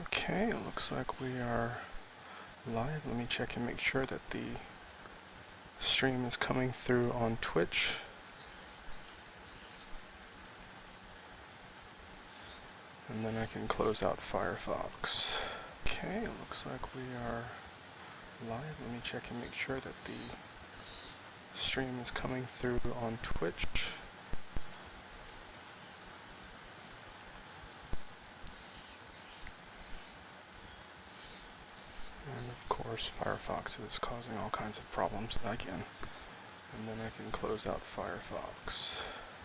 Okay, it looks like we are live. Let me check and make sure that the stream is coming through on Twitch. And then I can close out Firefox. Okay, it looks like we are live. Let me check and make sure that the stream is coming through on Twitch. And of course, Firefox is causing all kinds of problems again. And then I can close out Firefox.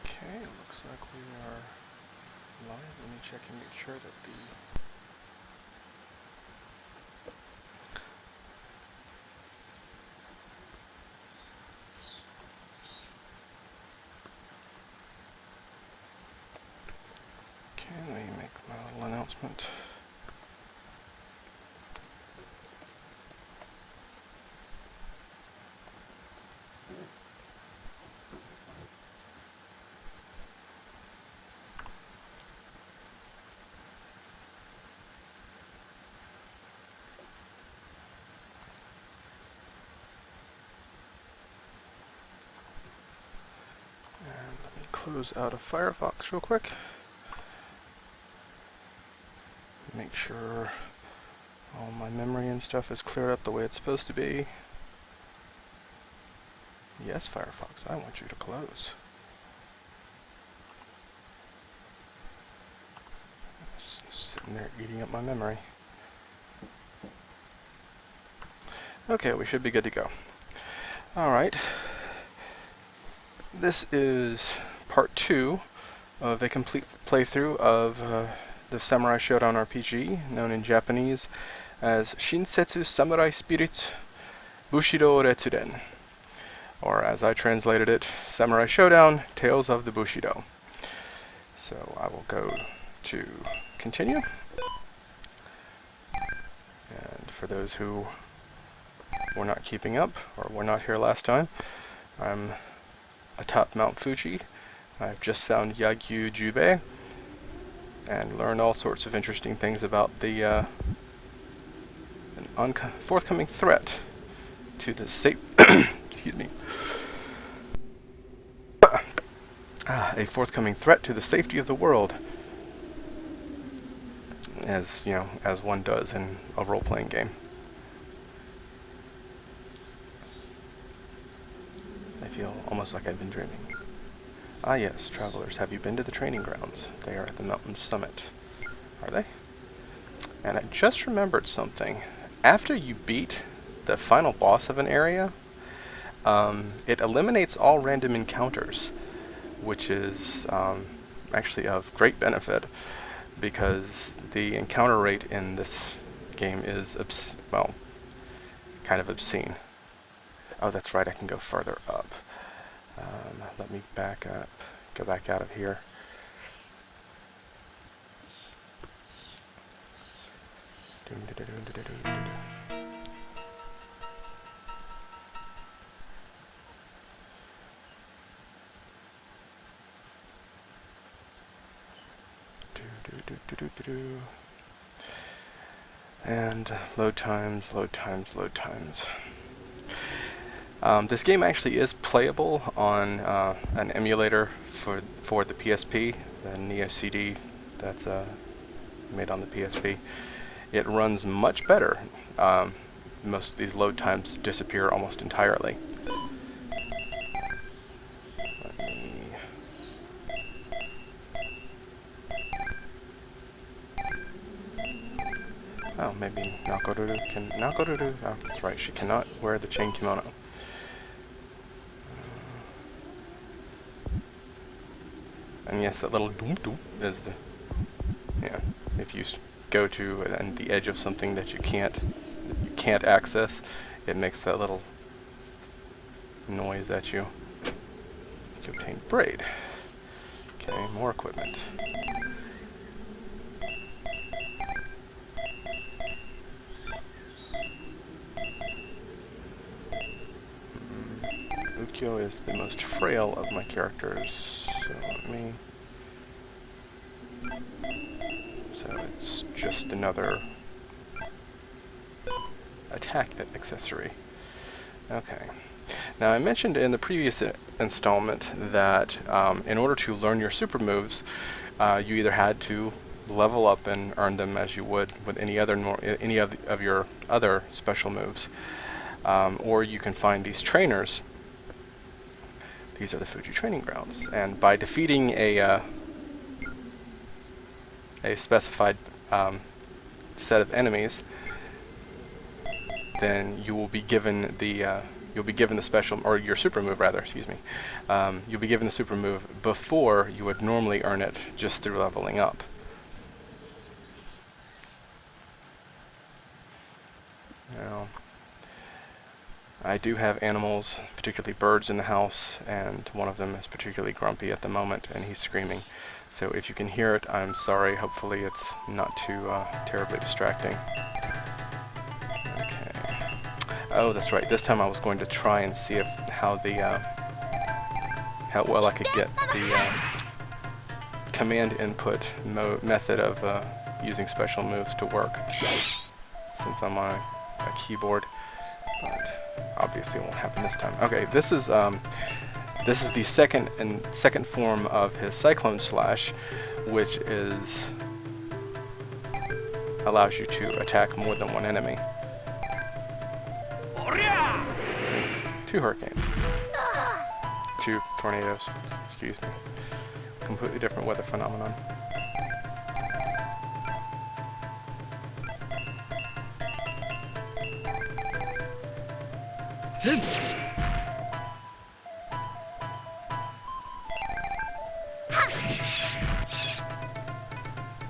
Okay, it looks like we are live. Let me check and make sure that the let me make my little announcement. And let me close out of Firefox real quick. Make sure all my memory and stuff is cleared up the way it's supposed to be. Yes, Firefox, I want you to close. Just sitting there eating up my memory. Okay, we should be good to go. Alright. This is part 2 of a complete playthrough of the Samurai Shodown RPG, known in Japanese as Shinsetsu Samurai Spirit Bushido Retsuden, or as I translated it, Samurai Shodown, Tales of the Bushido. So I will go to continue. And for those who were not keeping up, or were not here last time, I'm atop Mount Fuji. I've just found Yagyu Jubei and learned all sorts of interesting things about the an forthcoming threat to the excuse me. A forthcoming threat to the safety of the world, as you know, as one does in a role-playing game. I feel almost like I've been dreaming. Ah yes, travelers, have you been to the training grounds? They are at the mountain summit. Are they? And I just remembered something. After you beat the final boss of an area, it eliminates all random encounters, which is actually of great benefit, because the encounter rate in this game is, well, kind of obscene. Oh, that's right, I can go further up. Let me back up, go back out of here. And load times, load times, load times. This game actually is playable on an emulator for the PSP, the Neo CD that's made on the PSP. It runs much better. Most of these load times disappear almost entirely. Let me... Oh, maybe Nakoruru can... Nakoruru, oh, that's right, she cannot wear the chain kimono. And yes, that little doom-doom is the... Yeah, if you go to the edge of something that you can't access, it makes that little noise at you. You obtain braid. Okay, more equipment. Ukyo is the most frail of my characters, so let me So it's just another attack accessory. Okay. Now I mentioned in the previous installment that in order to learn your super moves, you either had to level up and earn them as you would with any of your other special moves, or you can find these trainers. These are the Fuji training grounds, and by defeating a specified set of enemies, then you will be given the special, or your super move rather, excuse me. You'll be given the super move before you would normally earn it just through leveling up. Now, I do have animals, particularly birds in the house, and one of them is particularly grumpy at the moment, and he's screaming. So if you can hear it, I'm sorry. Hopefully it's not too terribly distracting. Okay. Oh, that's right. This time I was going to try and see how well I could get the command input method of using special moves to work, since I'm on a keyboard. But obviously it won't happen this time. Okay, this is the second form of his Cyclone Slash, which allows you to attack more than one enemy. See, 2 hurricanes, 2 tornadoes. Excuse me. Completely different weather phenomenon.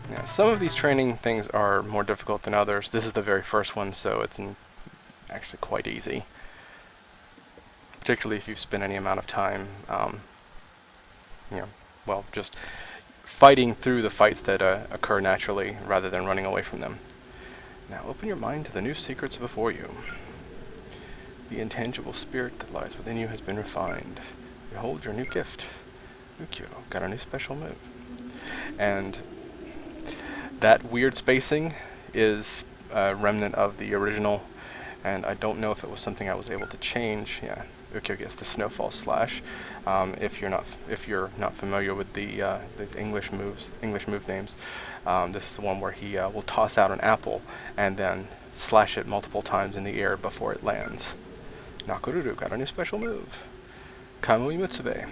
Yeah, some of these training things are more difficult than others. This is the very first one, so it's actually quite easy. Particularly if you've spent any amount of time, well, just fighting through the fights that occur naturally rather than running away from them. Now open your mind to the new secrets before you. The intangible spirit that lies within you has been refined. Behold your new gift. Ukyo got a new special move. And that weird spacing is a remnant of the original, and I don't know if it was something I was able to change. Yeah, Ukyo gets the Snowfall Slash. If you're not familiar with these English move names, this is the one where he will toss out an apple and then slash it multiple times in the air before it lands. Nakoruru got a new special move. Kamui Mutsube.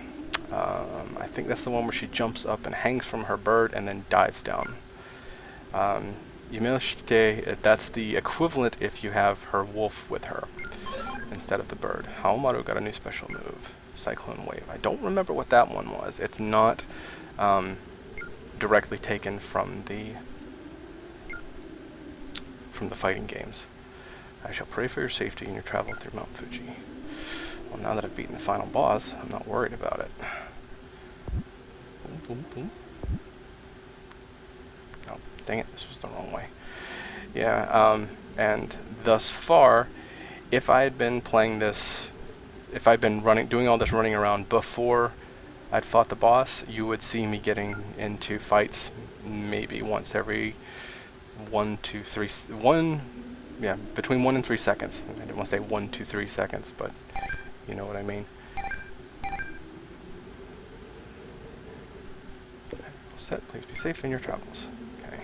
I think that's the one where she jumps up and hangs from her bird and then dives down. Yumeshite, that's the equivalent if you have her wolf with her instead of the bird. Hao Maru got a new special move. Cyclone Wave. I don't remember what that one was. It's not directly taken from the fighting games. I shall pray for your safety in your travel through Mount Fuji. Well, now that I've beaten the final boss, I'm not worried about it. Boom, boom, boom. Oh, dang it, this was the wrong way. Yeah, and thus far, if I had been playing this, if I'd been doing all this running around before I'd fought the boss, you would see me getting into fights maybe once every between 1 and 3 seconds. I didn't want to say 1 to 3 seconds, but you know what I mean. All set. Please be safe in your travels. Okay.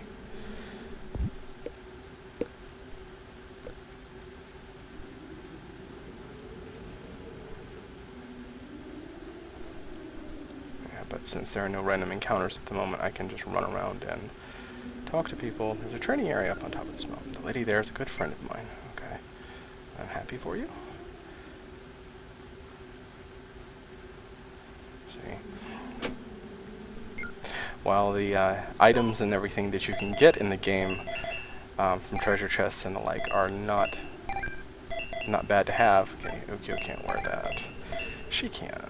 Yeah, but since there are no random encounters at the moment, I can just run around and talk to people. There's a training area up on top of this mountain. The lady there is a good friend of mine. Okay. I'm happy for you. See. While the items and everything that you can get in the game from treasure chests and the like are not bad to have. Okay, Ukyo can't wear that. She can.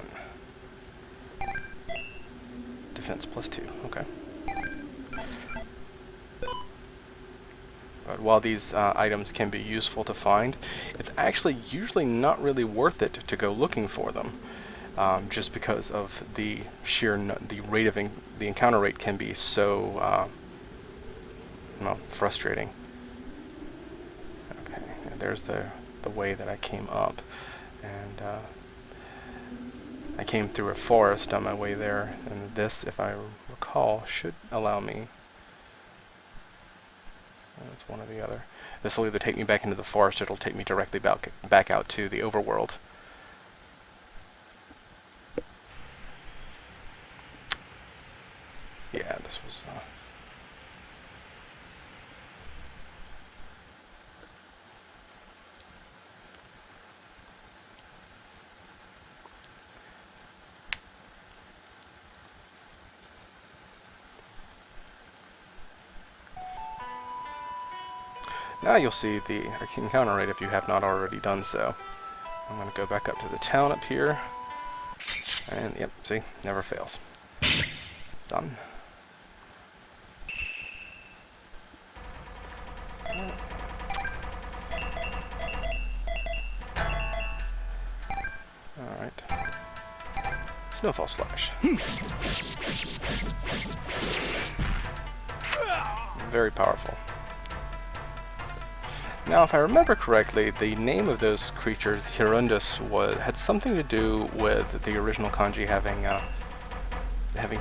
Defense +2. Okay. But while these items can be useful to find, it's actually usually not really worth it to go looking for them, just because of the sheer the encounter rate can be so well, frustrating. Okay, and there's the way that I came up, and I came through a forest on my way there, and this, if I recall, should allow me. It's one or the other. This will either take me back into the forest, or it'll take me directly back out to the overworld. Yeah, this was. Now you'll see the encounter rate if you have not already done so. I'm going to go back up to the town up here. And yep, see, never fails. Done. Alright. Snowfall Slash. Very powerful. Now, if I remember correctly, the name of those creatures, Hirundus, had something to do with the original kanji having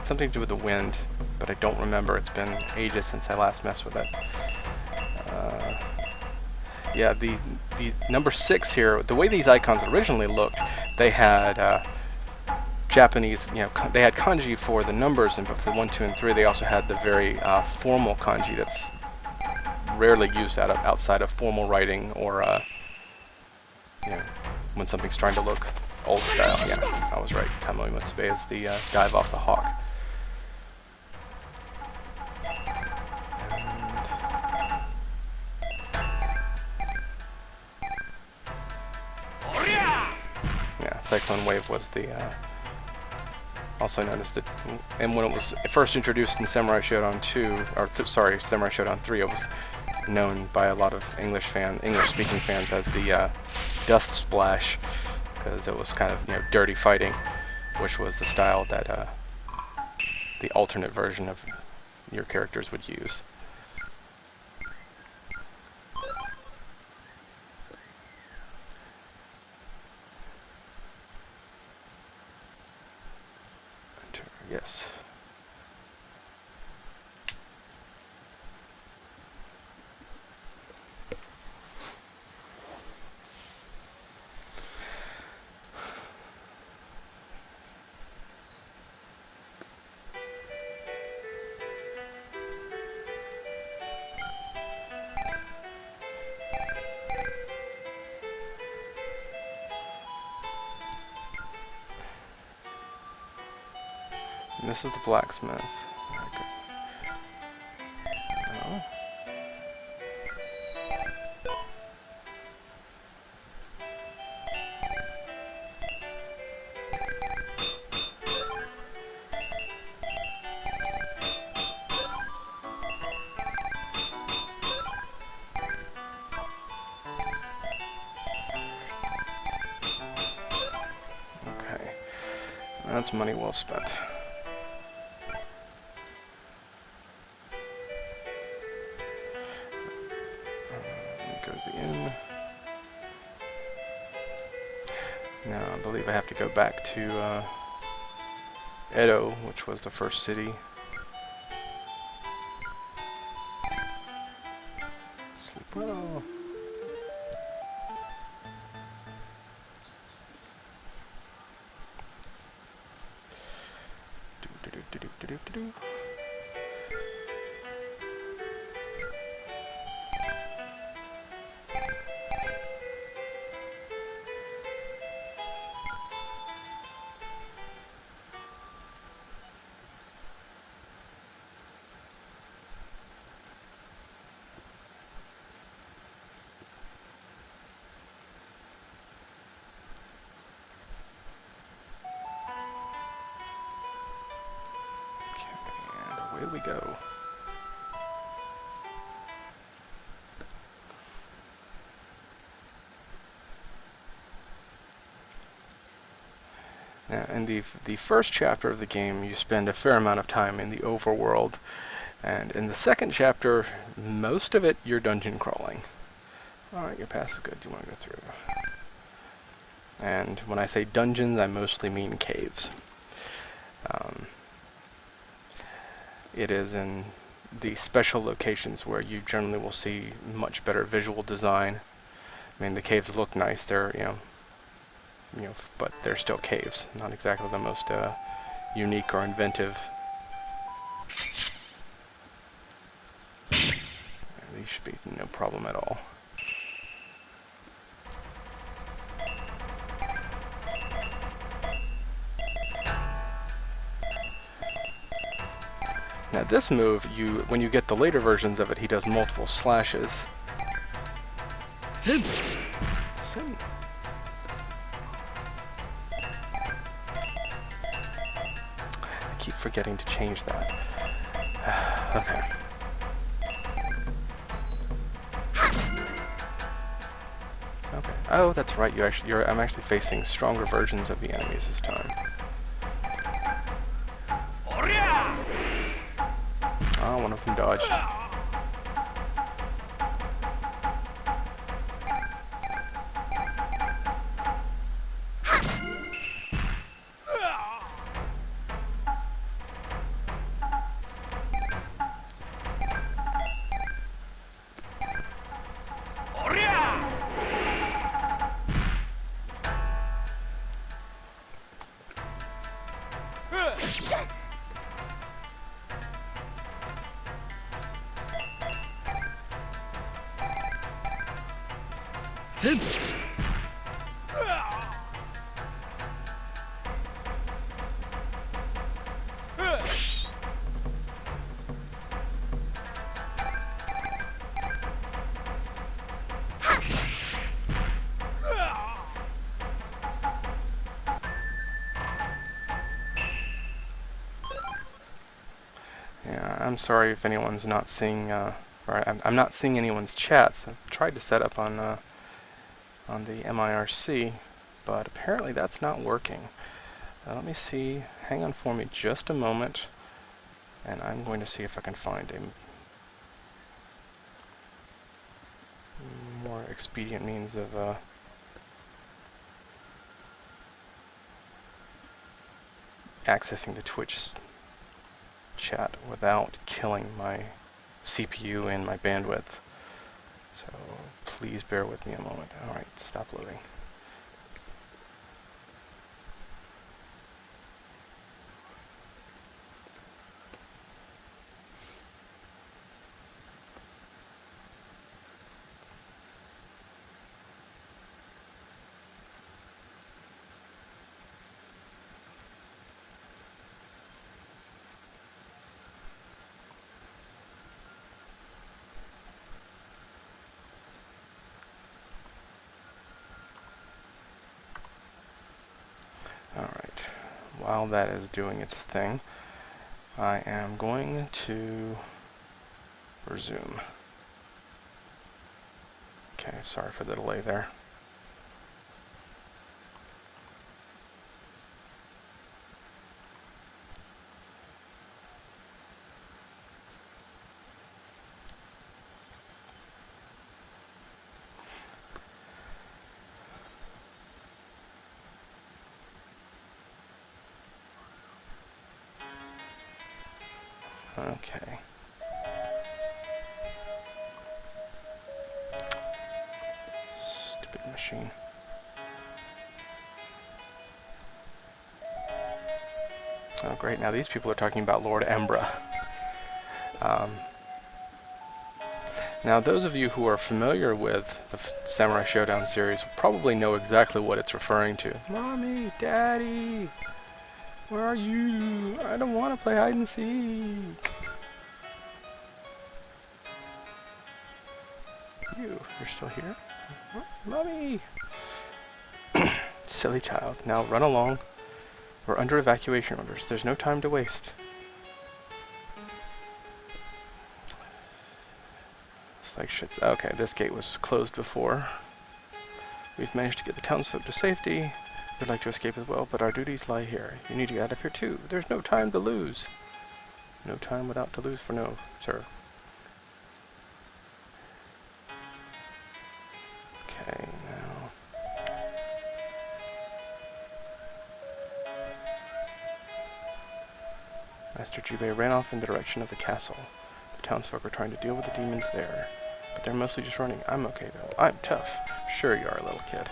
something to do with the wind, but I don't remember. It's been ages since I last messed with it. Yeah, the number 6 here, the way these icons originally looked, they had Japanese, they had kanji for the numbers, but for 1, 2, and 3, they also had the very formal kanji that's rarely used outside of formal writing or when something's trying to look old style. Yeah, I was right. Kamui Mutsube is the dive off the hawk. Yeah, Cyclone Wave was the also known as the, and when it was first introduced in Samurai Shodown 2, or sorry, Samurai Shodown 3, it was known by a lot of English-speaking fans as the Dust Splash, because it was kind of dirty fighting, which was the style that the alternate version of your characters would use. Yes. And this is the blacksmith. Okay. Oh. Okay. That's money well spent. Go to the inn. Now I believe I have to go back to Edo, which was the first city. Sleep well. Do. Away we go. Now, in the first chapter of the game, you spend a fair amount of time in the overworld, And in the second chapter, most of it, you're dungeon crawling. Alright, your pass is good. Do you want to go through? And when I say dungeons, I mostly mean caves. It is in the special locations where you generally will see much better visual design. I mean, the caves look nice. They're, but they're still caves. Not exactly the most unique or inventive. These should be no problem at all. Now this move, when you get the later versions of it, he does multiple slashes. I keep forgetting to change that. Okay. Okay. Oh, that's right. I'm actually facing stronger versions of the enemies this time. Oh, one of them dodged. I'm sorry if anyone's not seeing, or I'm not seeing anyone's chats. I've tried to set up on the MIRC, but apparently that's not working. Let me see. Hang on for me just a moment, and I'm going to see if I can find a more expedient means of accessing the Twitch chat without killing my CPU and my bandwidth. So please bear with me a moment. Alright, stop loading. Alright, while that is doing its thing, I am going to resume. Okay, sorry for the delay there. Okay. Stupid machine. Oh great, now these people are talking about Lord Embra. Now those of you who are familiar with the Samurai Shodown series probably know exactly what it's referring to. Mommy, Daddy, where are you? I don't want to play hide and seek. You're still here? Mommy! Silly child. Now run along. We're under evacuation orders. There's no time to waste. It's like shit's... Okay, this gate was closed before. We've managed to get the townsfolk to safety. We'd like to escape as well, but our duties lie here. You need to get out of here too. There's no time to lose. No time without to lose for no, sir. Okay, now... Master Jubei ran off in the direction of the castle. The townsfolk are trying to deal with the demons there. But they're mostly just running. I'm okay though. I'm tough. Sure you are, little kid.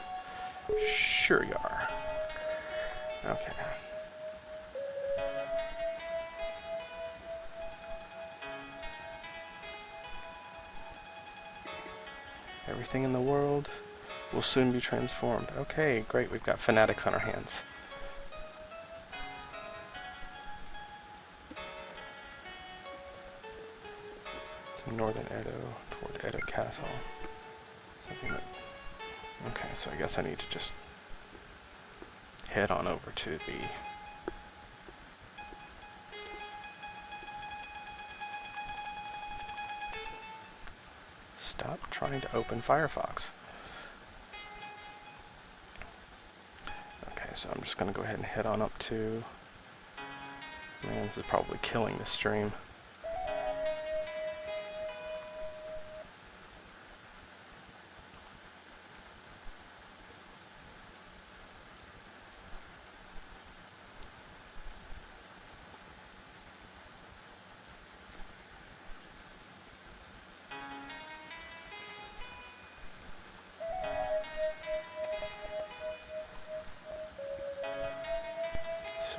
Sure you are. Okay. Everything in the world will soon be transformed. Okay, great. We've got fanatics on our hands. It's northern Edo, toward Edo Castle. Something like... Okay, so I guess I need to just head on over to the... Stop trying to open Firefox. Okay, so I'm just going to go ahead and head on up to... Man, this is probably killing the stream.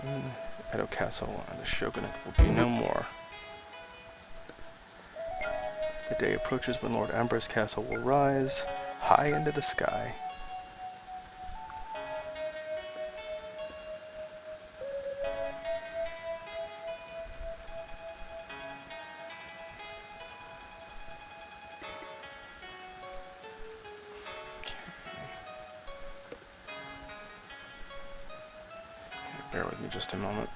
Soon, Edo Castle and the Shogunate will be no more. The day approaches when Lord Amber's castle will rise high into the sky. Bear with me just a moment.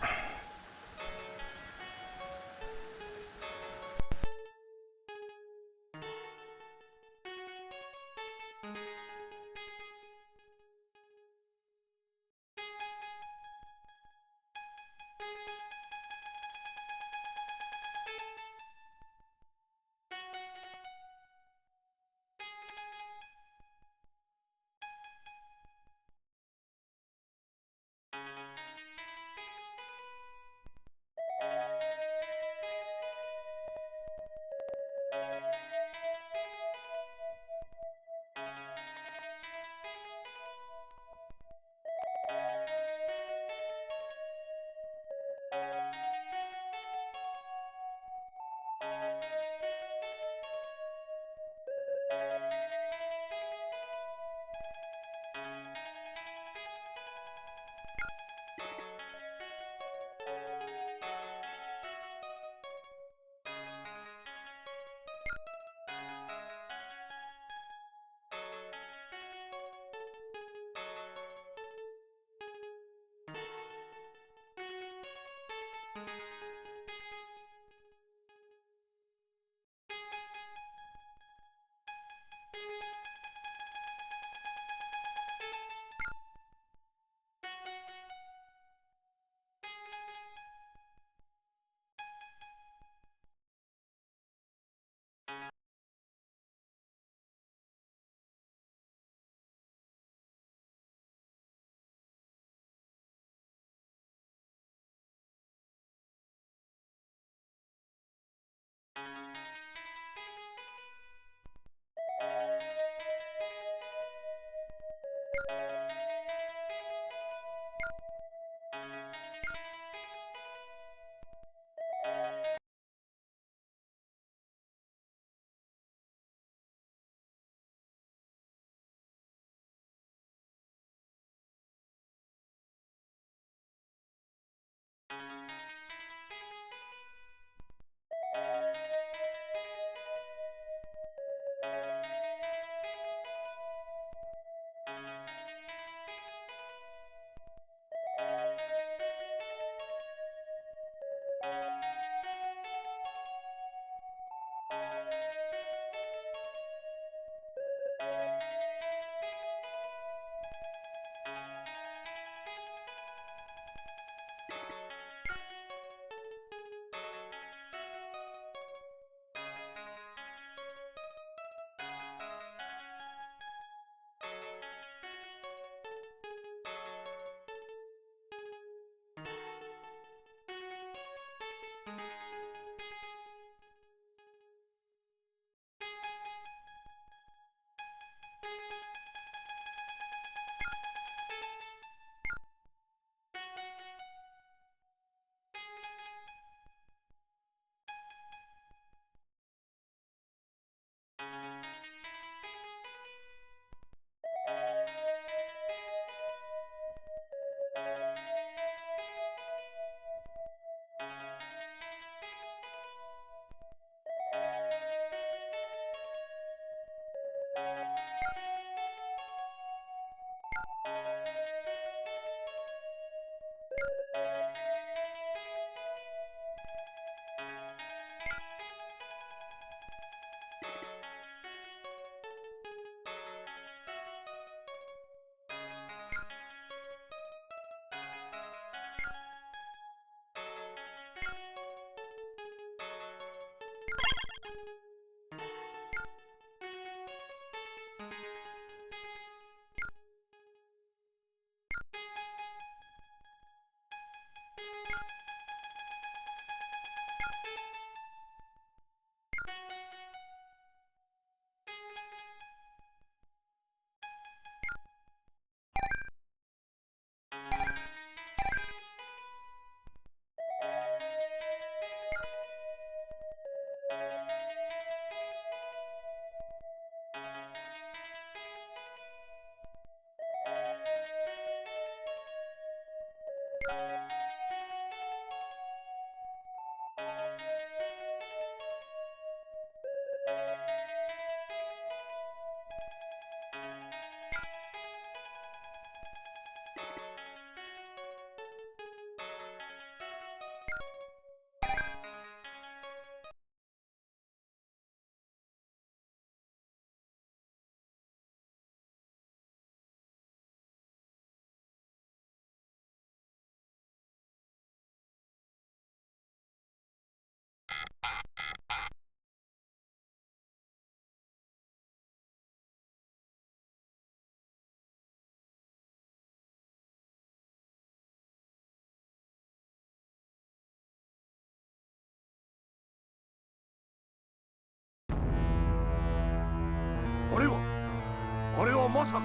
さか。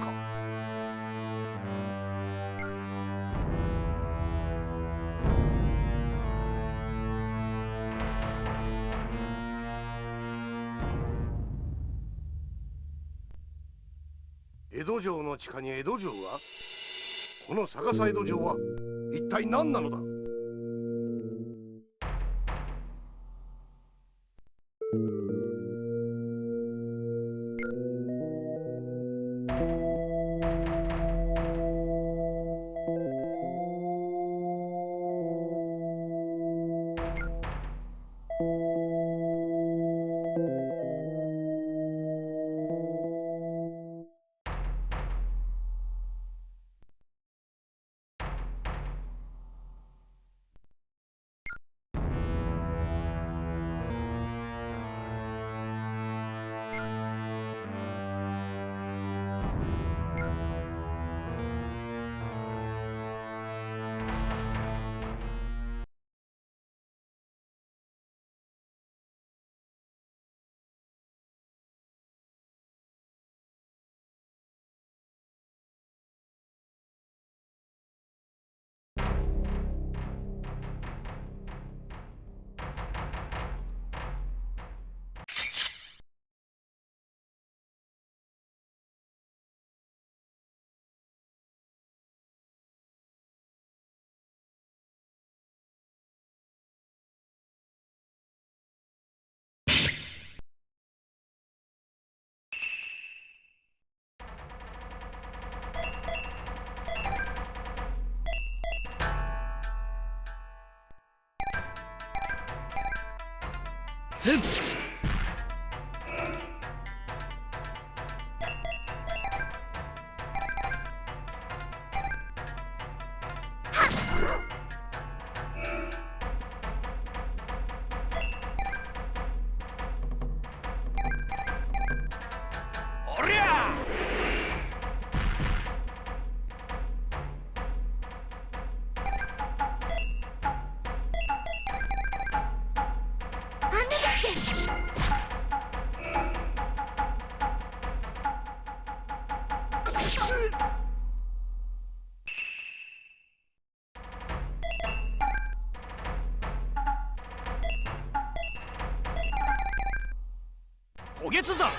江戸城の地下に江戸城が？この逆さ江戸城は一体何なのだ？おげつだ。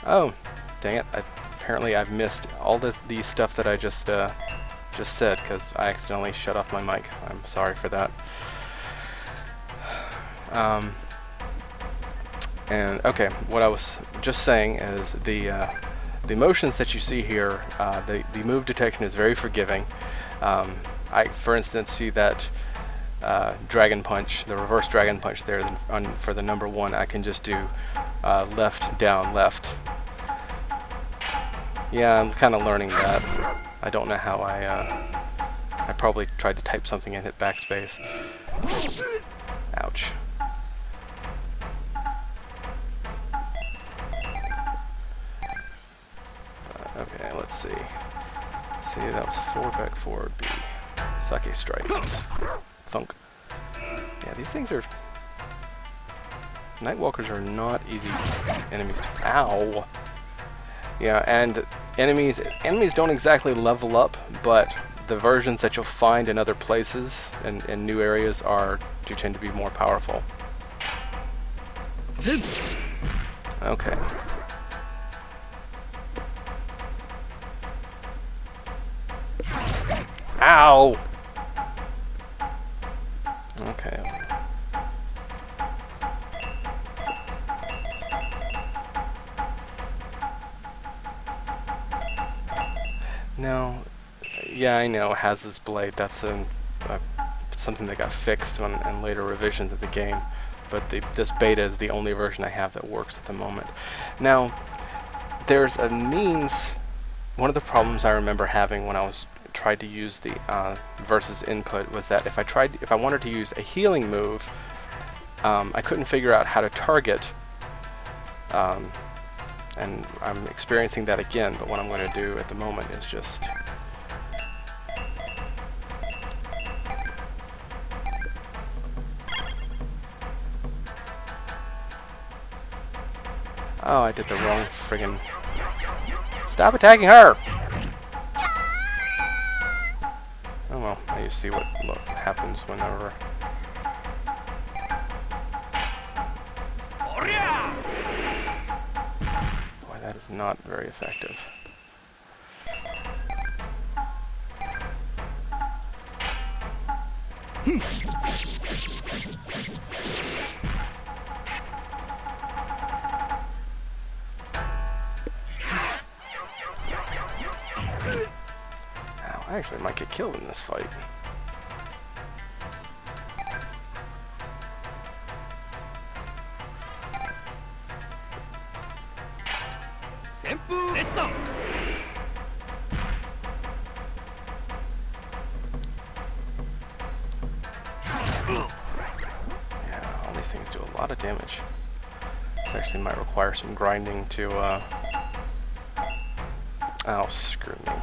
Oh, dang it! Apparently, I've missed all the stuff that I just said because I accidentally shut off my mic. I'm sorry for that. And okay, what I was just saying is the motions that you see here, the move detection is very forgiving. I, for instance, see that dragon punch, the reverse dragon punch there for the number 1. I can just do left, down, left. Yeah, I'm kind of learning that. I don't know how I probably tried to type something and hit backspace. Ouch. Okay, let's see. See, that's 4 back forward B. Sake strike. Thunk. Yeah, these things are... Nightwalkers are not easy enemies to... Ow! Yeah, and enemies don't exactly level up, but the versions that you'll find in other places and in new areas do tend to be more powerful. Okay. Ow! Okay. No, yeah, I know, has this blade. That's something that got fixed in later revisions of the game. But this beta is the only version I have that works at the moment. Now, there's a means. One of the problems I remember having when I tried to use the versus input was that if I wanted to use a healing move, I couldn't figure out how to target. And I'm experiencing that again, but what I'm going to do at the moment is just... Oh, I did the wrong friggin... Stop attacking her! Oh well, now you see what happens whenever... That is not very effective. Ow, I actually might get killed in this fight. Yeah, all these things do a lot of damage. This actually might require some grinding to, oh, screw me.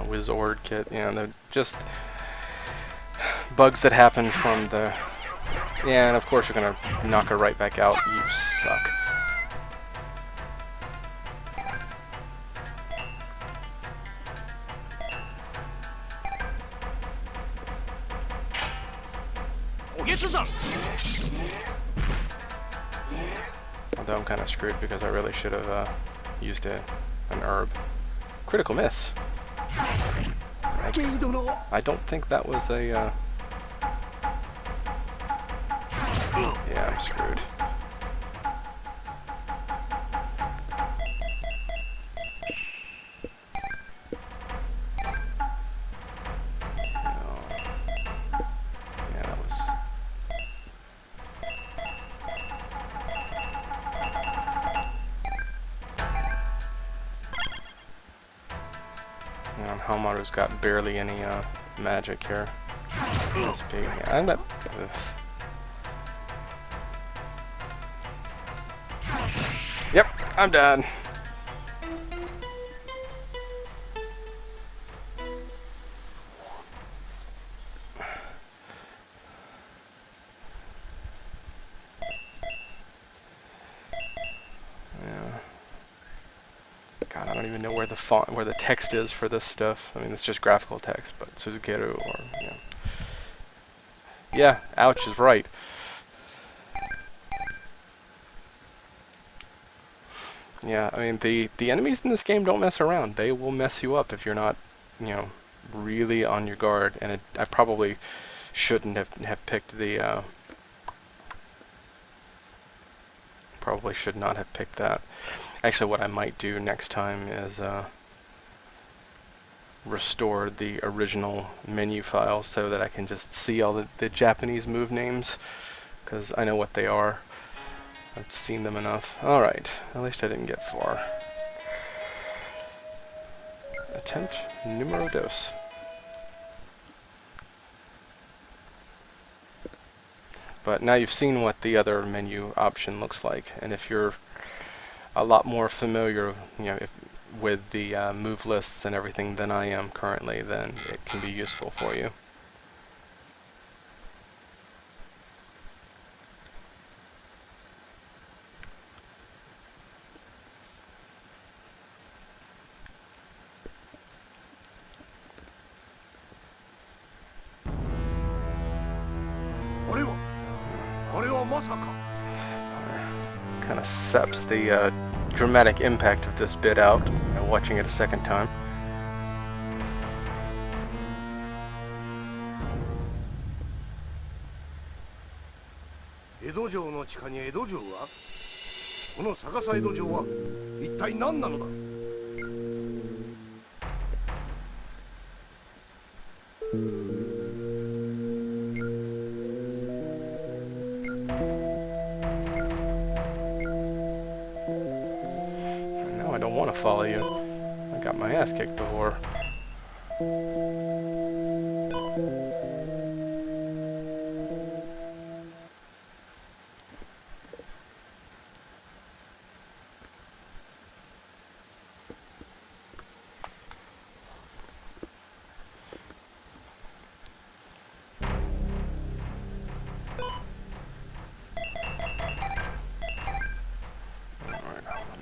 Wizord kit, they're just bugs that happen from the... Yeah, and of course you're gonna knock her right back out. You suck. Although I'm kind of screwed because I really should have used a An herb. Critical miss. I don't think that was a, yeah, I'm screwed. Yeah, that was... Hao Maru's got barely any magic here. SP. Yeah, I'm not. Yep, I'm done. God, I don't even know where the font, where the text is for this stuff. I mean, it's just graphical text, but Suzukiru or, you know. Yeah, ouch is right. Yeah, I mean, the enemies in this game don't mess around. They will mess you up if you're not, you know, really on your guard. And I probably shouldn't have picked the, probably should not have picked that. Actually, what I might do next time is, restore the original menu file so that I can just see all the Japanese move names, because I know what they are. I've seen them enough. Alright, at least I didn't get far. Attempt numero dos. But now you've seen what the other menu option looks like, and if you're a lot more familiar, you know, with the move lists and everything than I am currently, then it can be useful for you. Kind of saps the dramatic impact of this bit out, watching it a second time. Now I don't want to follow you. I got my ass kicked before.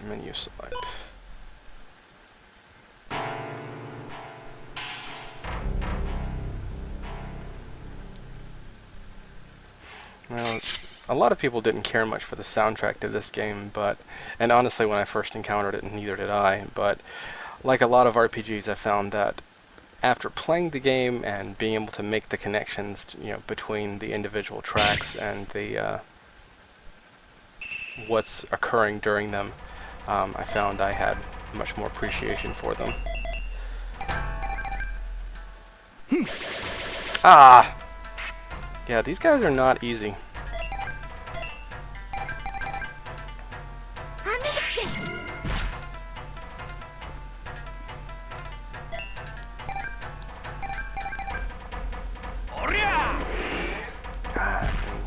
Menu select. Now, a lot of people didn't care much for the soundtrack to this game, and honestly when I first encountered it, neither did I, but like a lot of RPGs, I found that after playing the game and being able to make the connections, you know, between the individual tracks and the what's occurring during them, I found I had much more appreciation for them. Ah! Yeah, these guys are not easy.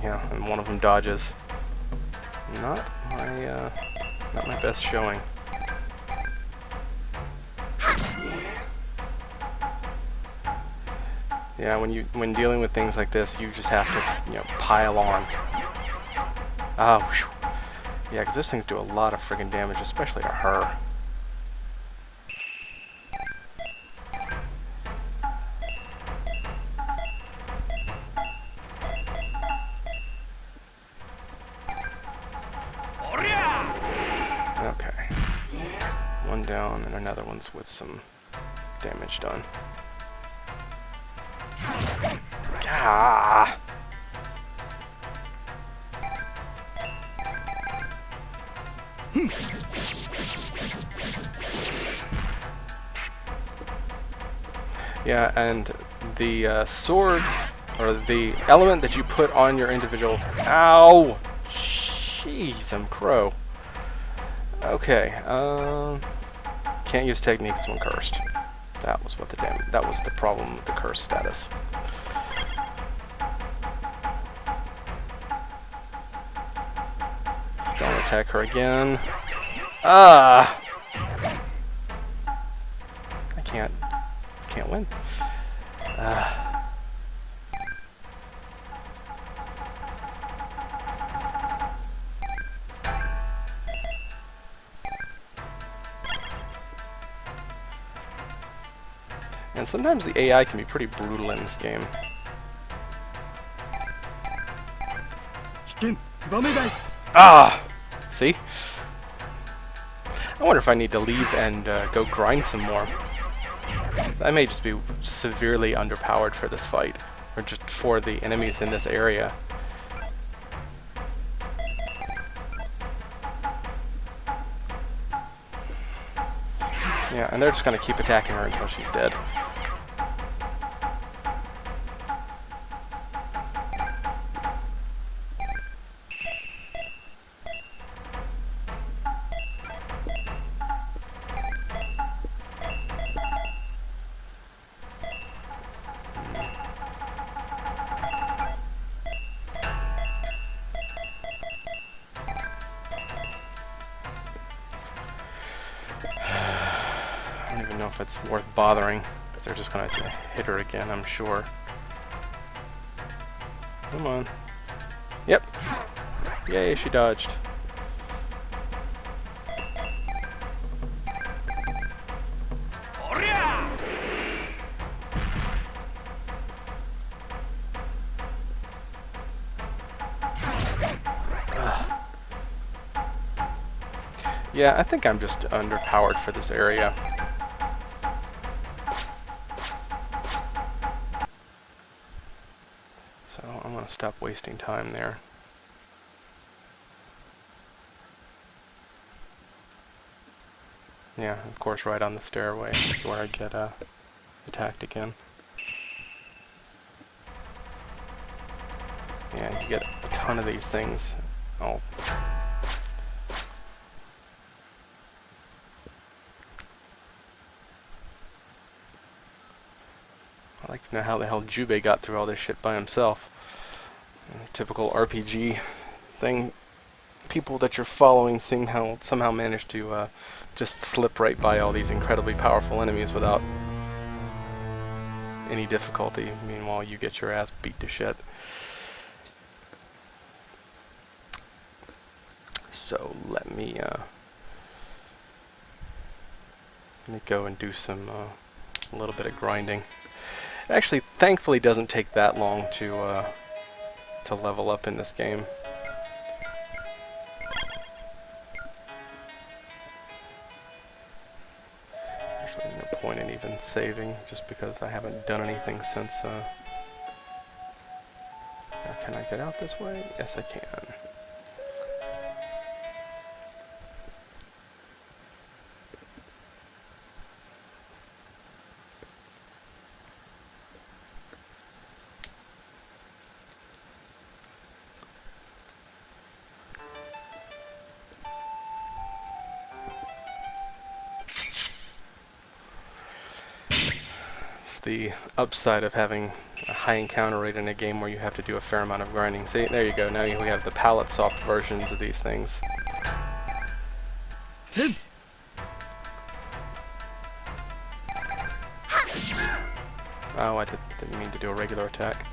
Yeah, and one of them dodges. Not my best showing. Yeah, when dealing with things like this, you just have to, you know, pile on. Oh, whew. Yeah, because those things do a lot of friggin' damage, especially to her. One down, and another one's with some damage done. Gah! Yeah, and the sword, or the element that you put on your individual... Ow! Jeez, I'm crow. Okay, can't use techniques when cursed. That was what that was the problem with the curse status. Don't attack her again. Ah! I can't win. And sometimes the AI can be pretty brutal in this game. Ah! See? I wonder if I need to leave and go grind some more. I may just be severely underpowered for this fight, or just for the enemies in this area. Yeah, and they're just gonna keep attacking her until she's dead. I don't even know if it's worth bothering, because they're just going to hit her again, I'm sure. Come on. Yep. Yay, she dodged. Yeah, I think I'm just underpowered for this area. So I'm going to stop wasting time there. Yeah, of course, right on the stairway is where I get attacked again. Yeah, you get a ton of these things. Oh. I'd like to know how the hell Jubei got through all this shit by himself. Typical RPG thing. People that you're following somehow manage to just slip right by all these incredibly powerful enemies without any difficulty. Meanwhile, you get your ass beat to shit. So let me go and do some a little bit of grinding. It actually, thankfully, doesn't take that long to level up in this game. Actually, no point in even saving, just because I haven't done anything since. Now, can I get out this way? Yes, I can. The upside of having a high encounter rate in a game where you have to do a fair amount of grinding. See, there you go. Now we have the palette soft versions of these things. Oh, I didn't mean to do a regular attack.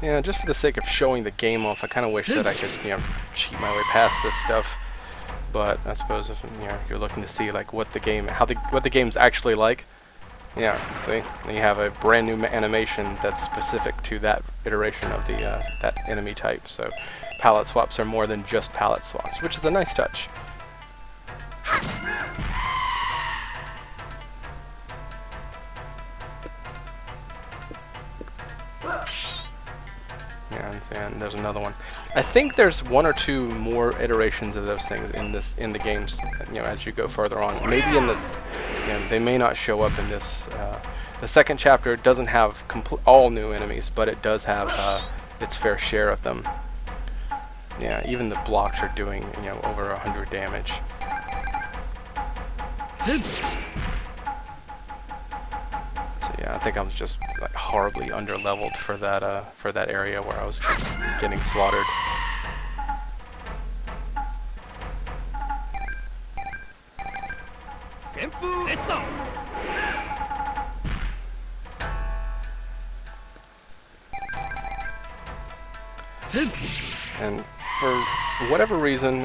Yeah, just for the sake of showing the game off, I kind of wish that I could, you know, cheat my way past this stuff. But I suppose if you're looking to see like what the game's actually like, yeah, see, then you have a brand new animation that's specific to that iteration of the that enemy type. So palette swaps are more than just palette swaps, which is a nice touch. Yeah, and there's another one. I think there's one or two more iterations of those things in the games. You know, as you go further on, maybe in this, you know, they may not show up in this. The second chapter doesn't have all new enemies, but it does have its fair share of them. Yeah, even the blocks are doing, you know, over 100 damage. So yeah, I think I was just like horribly underleveled for that area where I was getting slaughtered. And for whatever reason,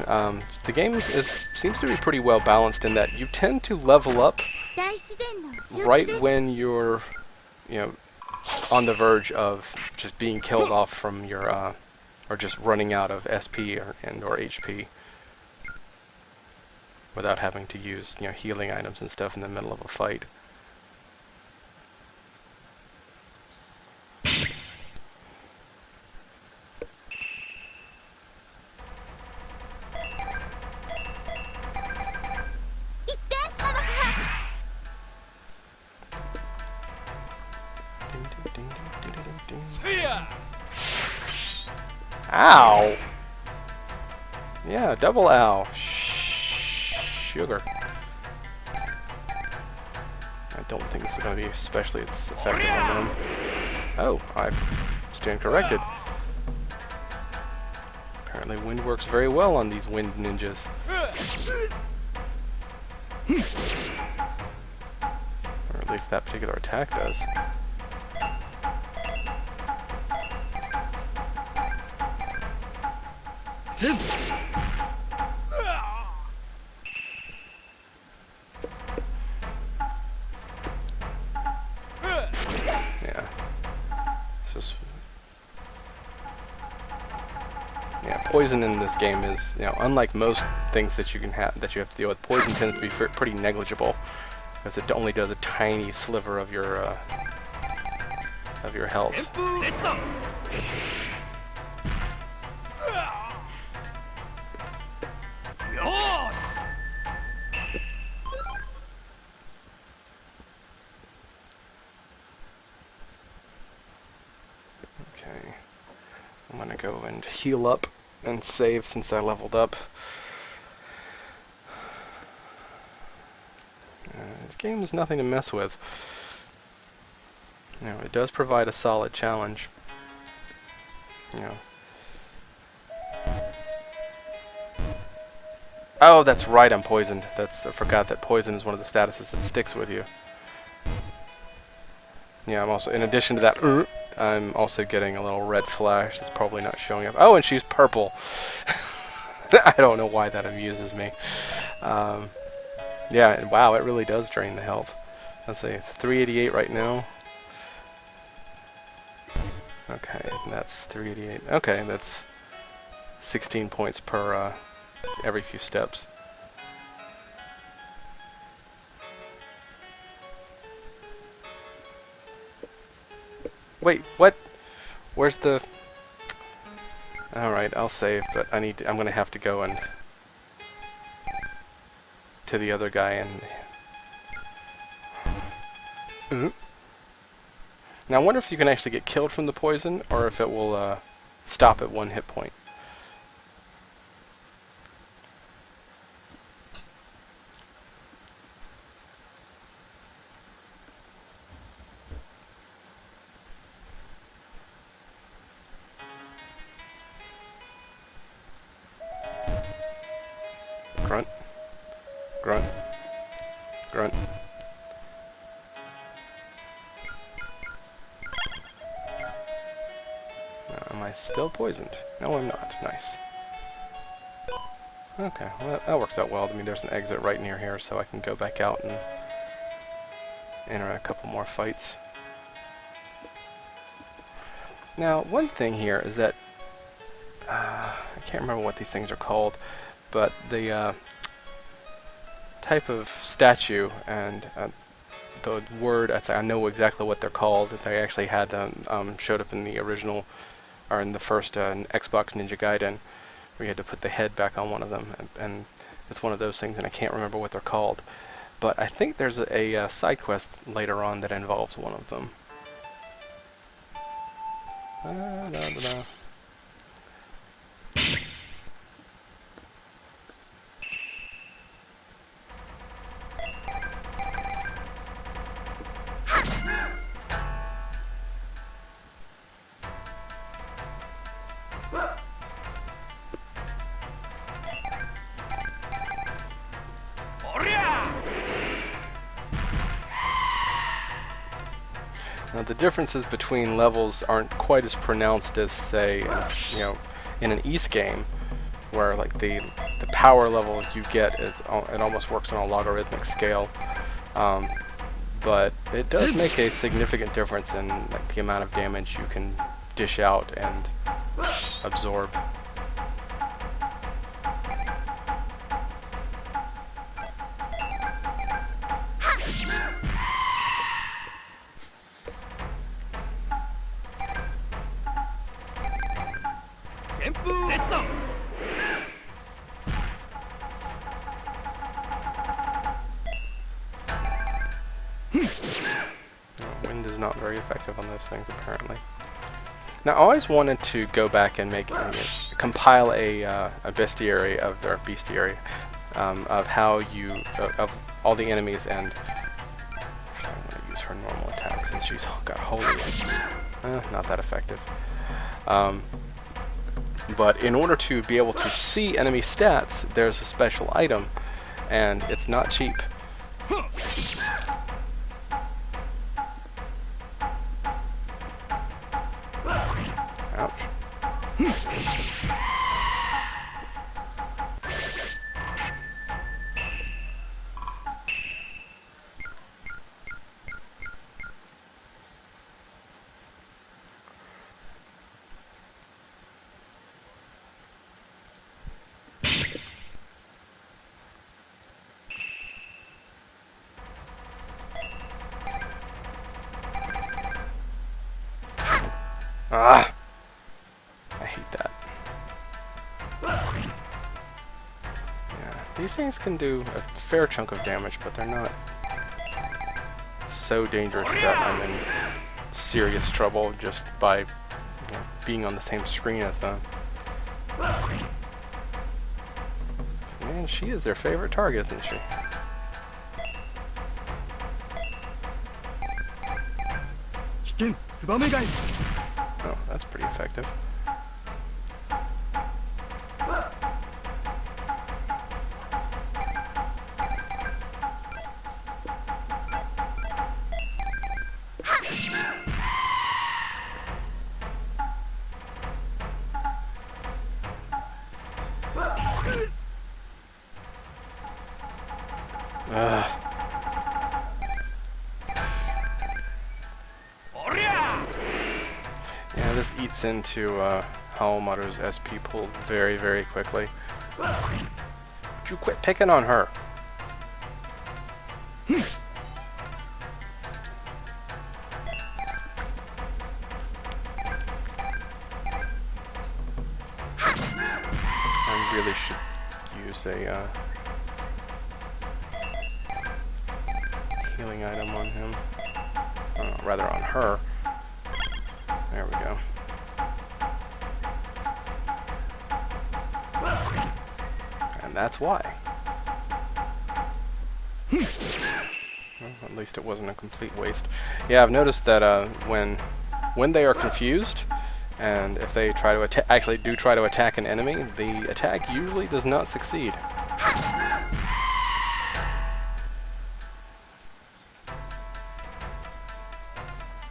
the game seems to be pretty well balanced in that you tend to level up right when you're, you know, on the verge of just being killed off from your, or just running out of SP or HP, without having to use, you know, healing items and stuff in the middle of a fight. Ow! Yeah, double ow. Sugar. I don't think this is going to be especially effective on them. Oh, I stand corrected. Apparently wind works very well on these wind ninjas. Or at least that particular attack does. Poison in this game is, you know, unlike most things that you have to deal with. Poison tends to be pretty negligible because it only does a tiny sliver of your health. Okay, I'm gonna go and heal up and save since I leveled up. This game is nothing to mess with. You know, it does provide a solid challenge. You know. Oh, that's right, I'm poisoned. I forgot that poison is one of the statuses that sticks with you. Yeah, I'm also, in addition to that, I'm also getting a little red flash that's probably not showing up. Oh, and she's purple. I don't know why that amuses me. Yeah, and wow, it really does drain the health. Let's see, it's 388 right now. Okay, that's 388. Okay, that's 16 points per every few steps. Wait, what? Where's the... Alright, I'll save, but I'm gonna have to go and... to the other guy and... Now I wonder if you can actually get killed from the poison, or if it will stop at 1 hit point. Grunt. Grunt. Grunt. still poisoned. No, I'm not. Nice. Okay, well, that works out well. I mean, there's an exit right near here, so I can go back out and enter a couple more fights. Now, one thing here is that I can't remember what these things are called, but the type of statue and the word, I know exactly what they're called. That they actually had showed up in the original, or in the first Xbox Ninja Gaiden. We had to put the head back on one of them, and it's one of those things, and I can't remember what they're called. But I think there's a side quest later on that involves one of them. Now the differences between levels aren't quite as pronounced as, say, in an East game, where like the power level you get is it almost works on a logarithmic scale, but it does make a significant difference in like the amount of damage you can dish out and absorb. Wind is not very effective on those things, apparently. Now, I always wanted to go back and compile a bestiary of how you of all the enemies, and I'm going to use her normal attack since she's got holy. Not that effective. But in order to be able to see enemy stats, there's a special item, and it's not cheap. Ouch. Ah! I hate that. Yeah, these things can do a fair chunk of damage, but they're not so dangerous that I'm in serious trouble just by being on the same screen as them. Man, she is their favorite target, isn't she? Oh, that's pretty effective. Yeah, this eats into Hao Maru's SP pool very, very quickly. Would you quit picking on her? I really should use a healing item on him. Rather on her. There we go. And that's why. Well, at least it wasn't a complete waste. Yeah, I've noticed that when they are confused, and if they try to actually try to attack an enemy, the attack usually does not succeed.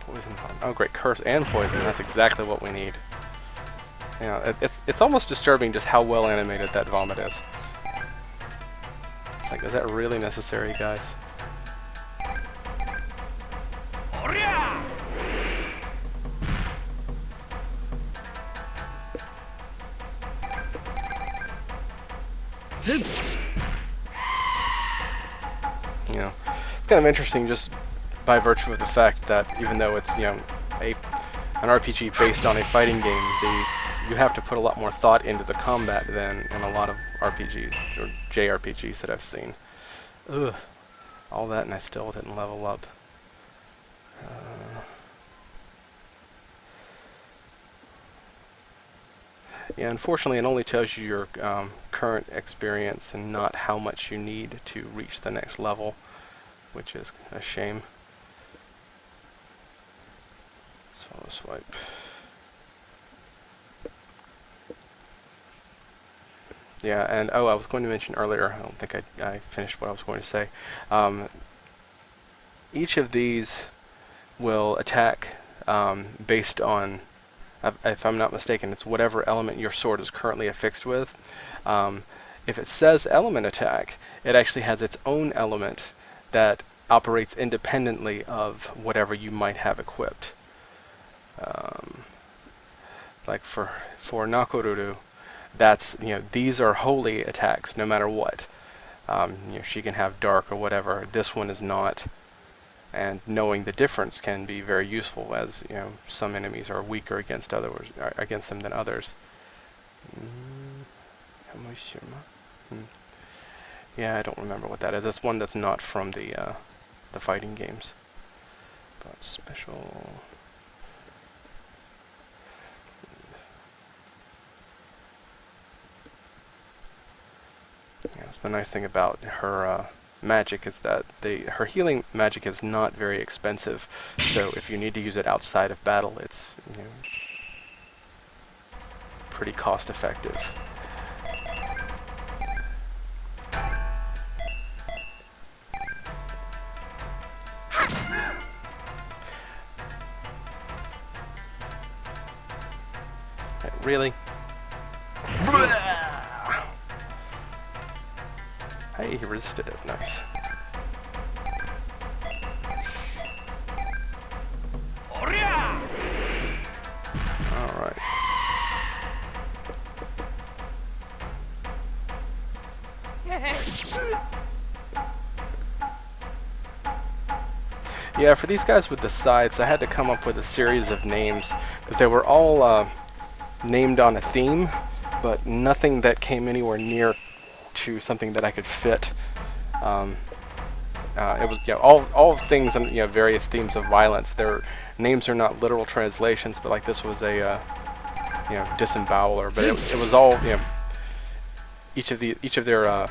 Poison bomb. Oh great, curse and poison. That's exactly what we need. You know, it's almost disturbing just how well animated that vomit is. It's like, is that really necessary, guys? You know, it's kind of interesting just by virtue of the fact that even though it's, you know, an RPG based on a fighting game, you have to put a lot more thought into the combat than in a lot of RPGs or JRPGs that I've seen. Ugh, all that and I still didn't level up. Yeah, unfortunately it only tells you your current experience and not how much you need to reach the next level, which is a shame. So swipe. Yeah, and oh, I was going to mention earlier, I don't think I finished what I was going to say. Each of these will attack based on, if I'm not mistaken, it's whatever element your sword is currently affixed with. If it says element attack, it actually has its own element that operates independently of whatever you might have equipped. Like for Nakoruru, that's, you know, these are holy attacks no matter what. You know, she can have dark or whatever. This one is not. And knowing the difference can be very useful, as you know, some enemies are weaker against them than others. Yeah, I don't remember what that is. That's one that's not from the fighting games. But special. Yeah, that's the nice thing about her magic, is that her healing magic is not very expensive. So if you need to use it outside of battle, it's, you know, pretty cost effective. Really? Hey, he resisted it. Nice. Alright. Yeah, for these guys with the sides, I had to come up with a series of names, because they were all named on a theme, but nothing that came anywhere near to something that I could fit. It was, you know, all things and, you know, various themes of violence. Their names are not literal translations, but like this was a you know, disemboweler. But it was all, you know, each of their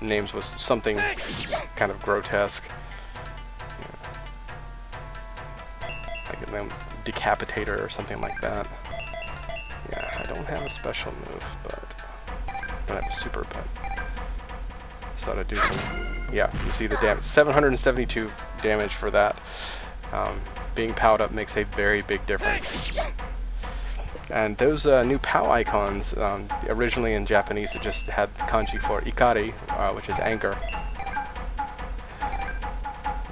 names was something kind of grotesque. You know, like a decapitator or something like that. Yeah, I don't have a special move, but I don't have a super, but so to do some, yeah, you see the damage, 772 damage for that. Being POW'd up makes a very big difference. And those new POW icons, originally in Japanese it just had kanji for ikari, which is anger.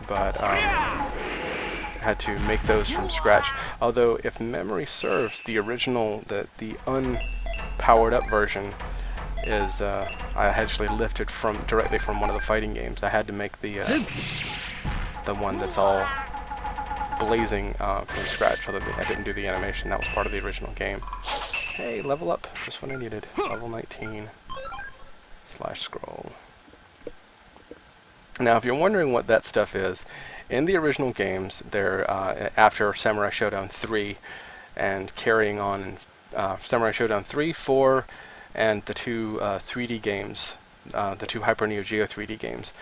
But had to make those from scratch. Although, if memory serves, the original, the unpowered up version is I actually lifted directly from one of the fighting games. I had to make the one that's all blazing from scratch, so that I didn't do the animation. That was part of the original game. Hey, level up. Just what I needed. Level 19. /scroll. Now, if you're wondering what that stuff is, in the original games, they're after Samurai Shodown 3 and carrying on in Samurai Shodown 3, 4, and the two 3D games, the two Hyper Neo Geo 3D games.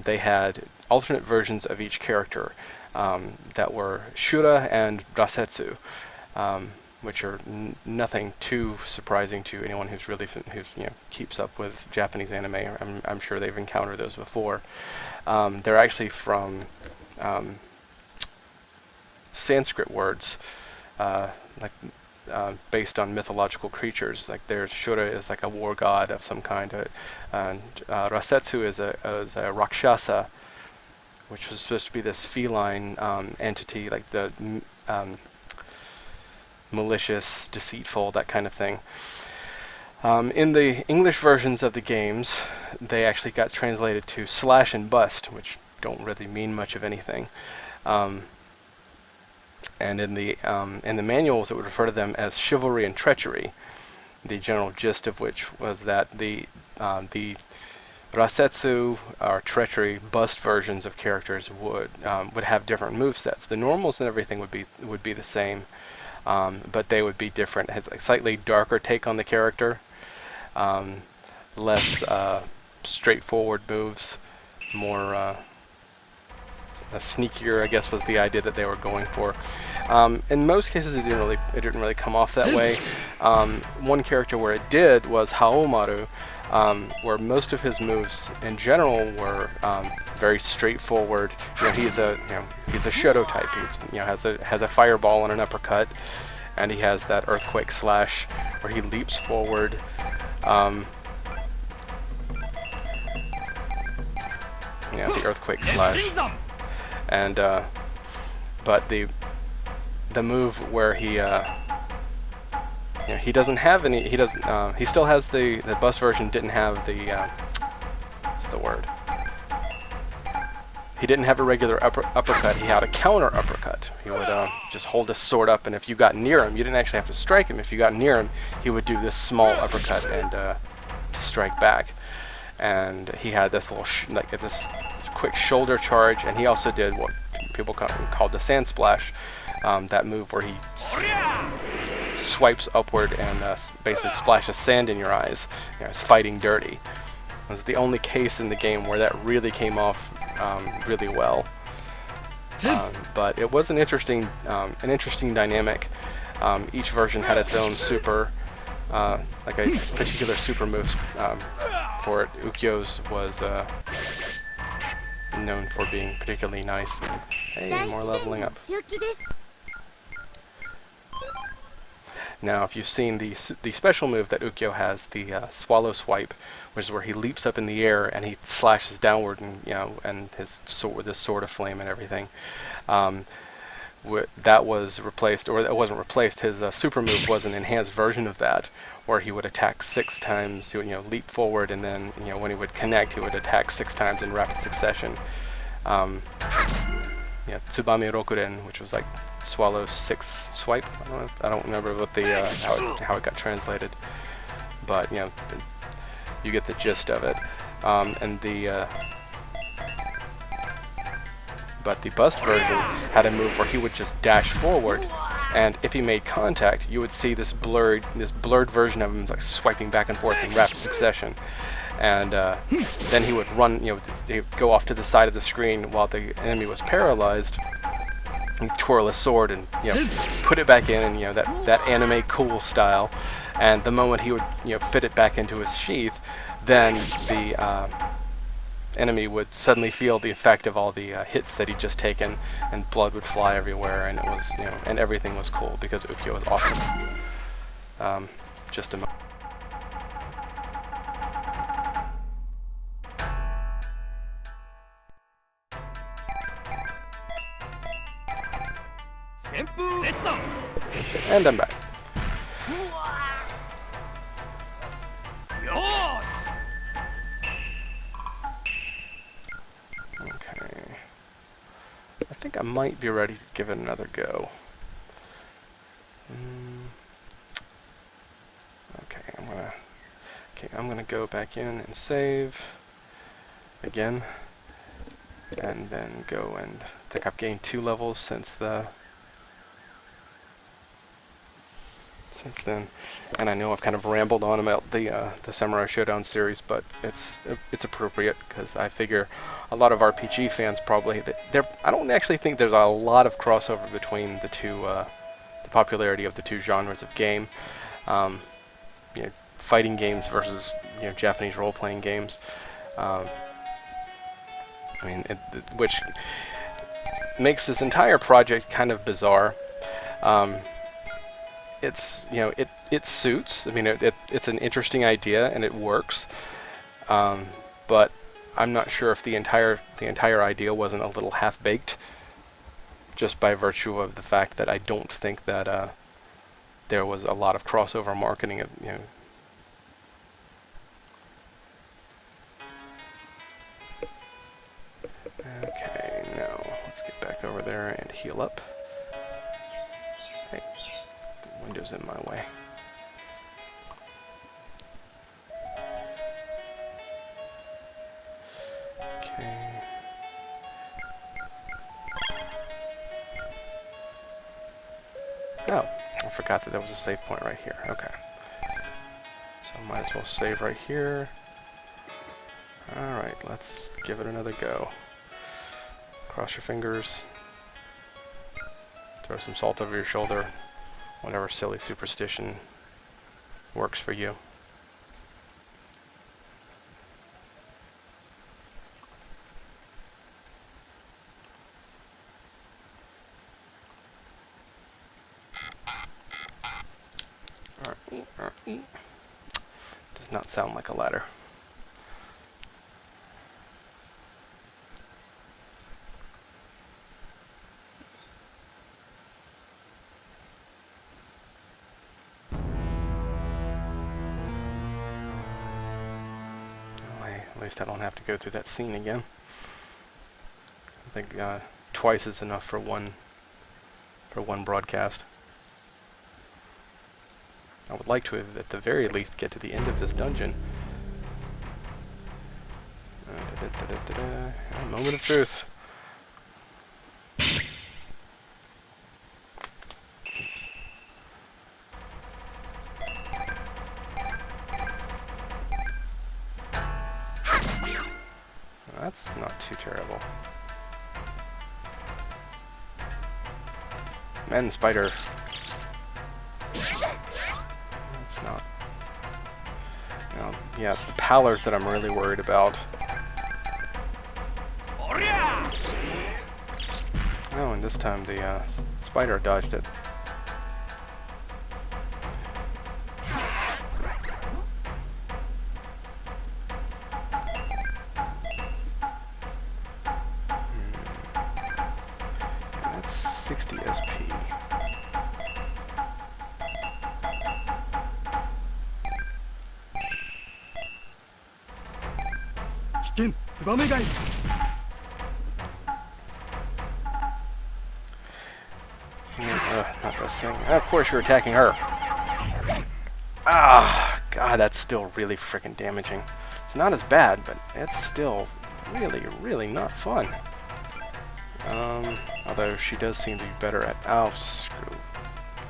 They had alternate versions of each character that were Shura and Rasetsu, which are nothing too surprising to anyone who's you know, keeps up with Japanese anime. I'm sure they've encountered those before. They're actually from Sanskrit words. like based on mythological creatures. Like there's Shura is like a war god of some kind, and Rasetsu is a Rakshasa, which was supposed to be this feline entity, like the malicious, deceitful, that kind of thing. In the English versions of the games, they actually got translated to slash and bust, which don't really mean much of anything. And in the manuals, it would refer to them as chivalry and treachery. The general gist of which was that the Rasetsu or treachery bust versions of characters would have different movesets. The normals and everything would be the same, but they would be different. It has a slightly darker take on the character, less straightforward moves, more sneakier, I guess, was the idea that they were going for. In most cases, it didn't really come off that way. One character where it did was Hao Maru, where most of his moves in general were very straightforward. He's a Shodo type. He has a fireball and an uppercut, and he has that earthquake slash where he leaps forward. The earthquake slash. And but the move where he doesn't have any, he still has the bus version didn't have the what's the word? He didn't have a regular uppercut. He had a counter uppercut. He would just hold his sword up, and if you got near him, you didn't actually have to strike him. If you got near him, he would do this small uppercut and to strike back. And he had this little this quick shoulder charge, and he also did what people called the sand splash, that move where he swipes upward and basically splashes sand in your eyes. It's fighting dirty. It was the only case in the game where that really came off really well. But it was an interesting dynamic. Each version had its own super, like a particular super move for it. Ukyo's was known for being particularly nice. Hey, more leveling up. Now, if you've seen the special move that Ukyo has, the swallow swipe, which is where he leaps up in the air and he slashes downward, and and his sword with his sword of flame and everything. That was replaced, or it wasn't replaced. His super move was an enhanced version of that, where he would attack 6 times. He would leap forward, and then when he would connect, he would attack 6 times in rapid succession. Tsubame Rokuren, which was like Swallow 6 swipe. I don't remember what the how it got translated, but you get the gist of it. But the bust version had a move where he would just dash forward, and if he made contact, you would see this blurred version of him like swiping back and forth in rapid succession. And then he would run, he'd go off to the side of the screen while the enemy was paralyzed, and twirl his sword and put it back in, and that anime cool style. And the moment he would fit it back into his sheath, then the enemy would suddenly feel the effect of all the hits that he'd just taken, and blood would fly everywhere, and it was and everything was cool because Ukyo was awesome. Just a moment. And I'm back. Okay. I think I might be ready to give it another go. I'm gonna go back in and save again, and then go and I think I've gained 2 levels since then. And I know I've kind of rambled on about the Samurai Shodown series, but it's appropriate because I figure a lot of RPG fans probably I don't actually think there's a lot of crossover between the two, the popularity of the two genres of game, fighting games versus Japanese role-playing games. Which makes this entire project kind of bizarre. it's, you know, it suits. I mean, it's an interesting idea and it works. But I'm not sure if the entire idea wasn't a little half-baked, just by virtue of the fact that I don't think that there was a lot of crossover marketing of, you know. Okay, now let's get back over there and heal up. Hey, the window's in my way. Okay. Oh, I forgot that there was a save point right here. Okay. So I might as well save right here. Alright, let's give it another go. Cross your fingers. Throw some salt over your shoulder. Whatever silly superstition works for you. Does not sound like a ladder. At least I don't have to go through that scene again. I think twice is enough for one broadcast. I would like to, at the very least, get to the end of this dungeon. A moment of truth. That's not too terrible. Man, spider. That's not. No, yeah, it's the pallors that I'm really worried about. Oh, and this time the spider dodged it. That's 60 SP. Not this thing. Of course you're attacking her. Ah, God, that's still really freaking damaging. It's not as bad, but it's still really, really not fun. Although she does seem to be better at... Oh, screw.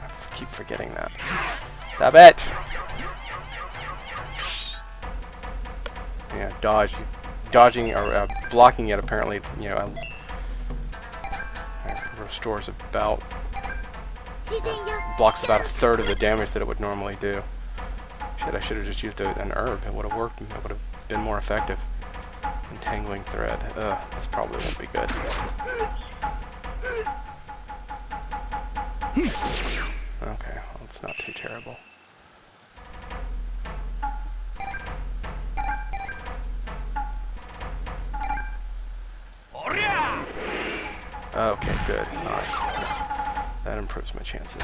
I keep forgetting that. Stop it! Yeah, dodging or blocking it apparently, you know, restores about... blocks about a third of the damage that it would normally do. Shit, I should have just used an herb. It would have worked. It would have been more effective. Entangling thread. This probably won't be good. Okay, well, it's not too terrible. Okay, good. Alright, that improves my chances.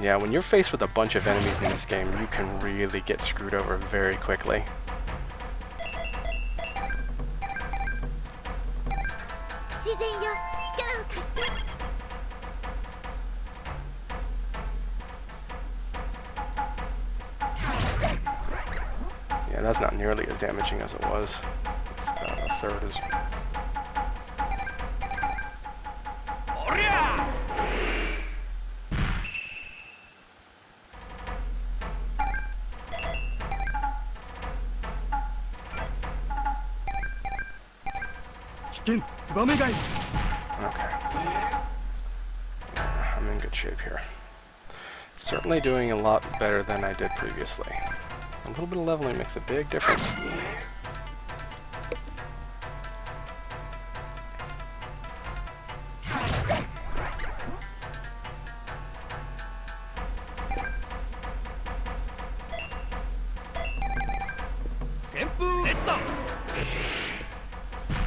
Yeah, when you're faced with a bunch of enemies in this game, you can really get screwed over very quickly. Yeah, that's not nearly as damaging as it was. It's about a third as... Okay. I'm in good shape here. Certainly doing a lot better than I did previously. A little bit of leveling makes a big difference.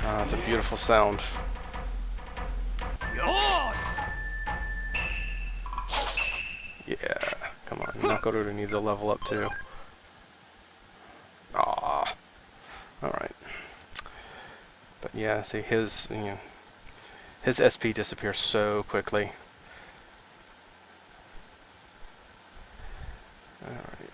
Ah, it's a beautiful sound. Yeah, come on. Nakoruru needs a level up too. Ah, all right. But yeah, see his, his SP disappears so quickly. All right.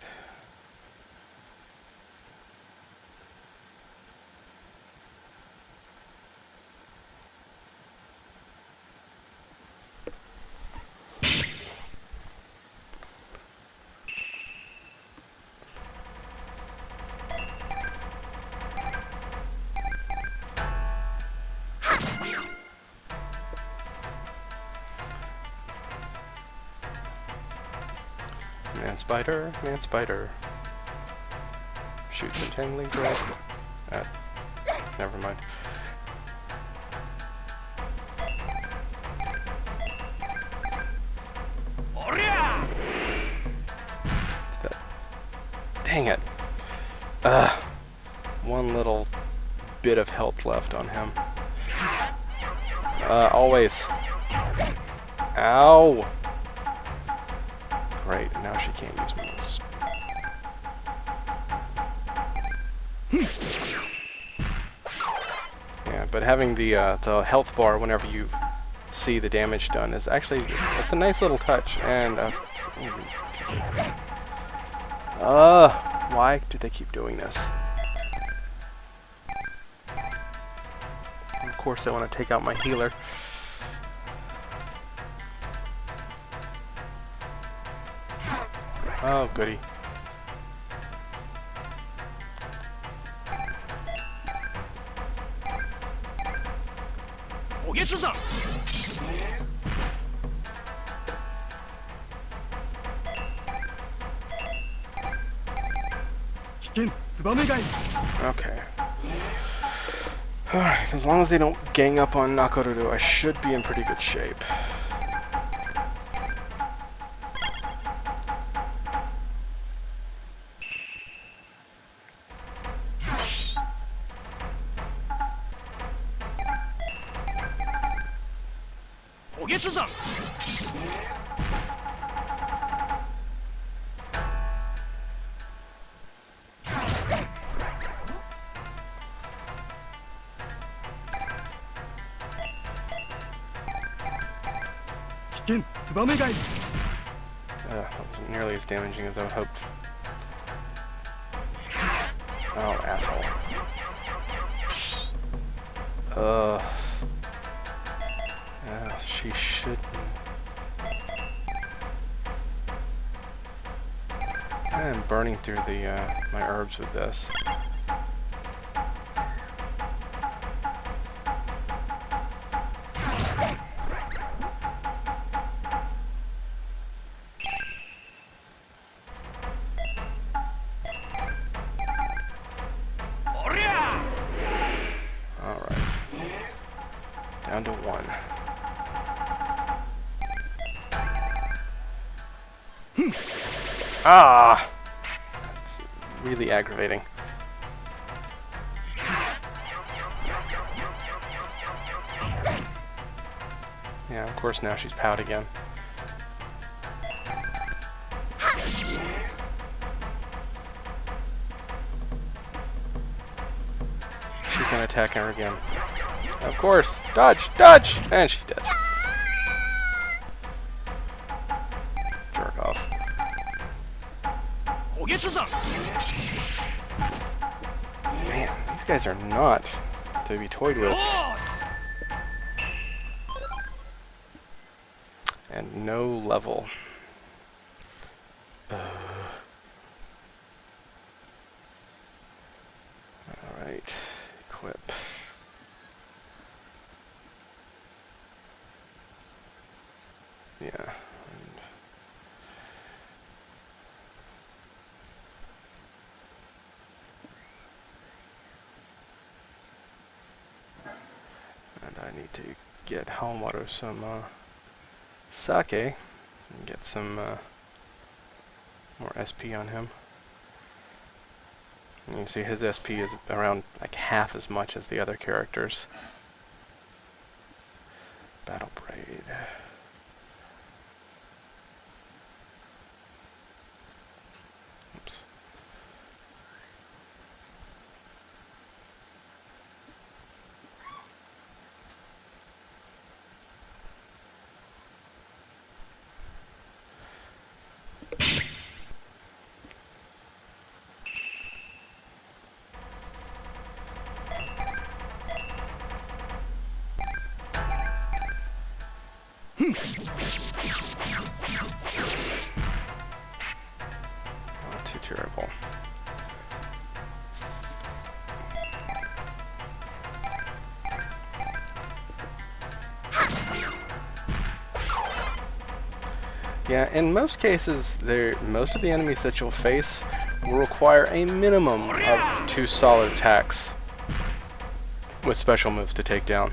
Man spider. Shoot the tangling thread. Never mind. Dang it. One little bit of health left on him. Always. Ow! Great, now she can't use moves. Yeah, but having the health bar whenever you see the damage done is actually, it's a nice little touch. And why do they keep doing this? Of course I want to take out my healer. Oh, goody. Okay. Alright, as long as they don't gang up on Nakoruru, I should be in pretty good shape. That wasn't nearly as damaging as I would hoped. Oh, asshole. Yeah, she shouldn't. I'm burning through the my herbs with this. Down to 1. Ah! That's really aggravating. Yeah, of course now she's pout again. She's gonna attack her again. Of course! Dodge! Dodge! And she's dead. Jerk off. Man, these guys are not to be toyed with. And no level. Alright. Equip. Yeah. I need to get Hao Maru some sake and get some more SP on him. And you see his SP is around like half as much as the other characters. Battle Braid. Oops. Not too terrible. Yeah, in most cases, most of the enemies that you'll face will require a minimum of 2 solid attacks with special moves to take down.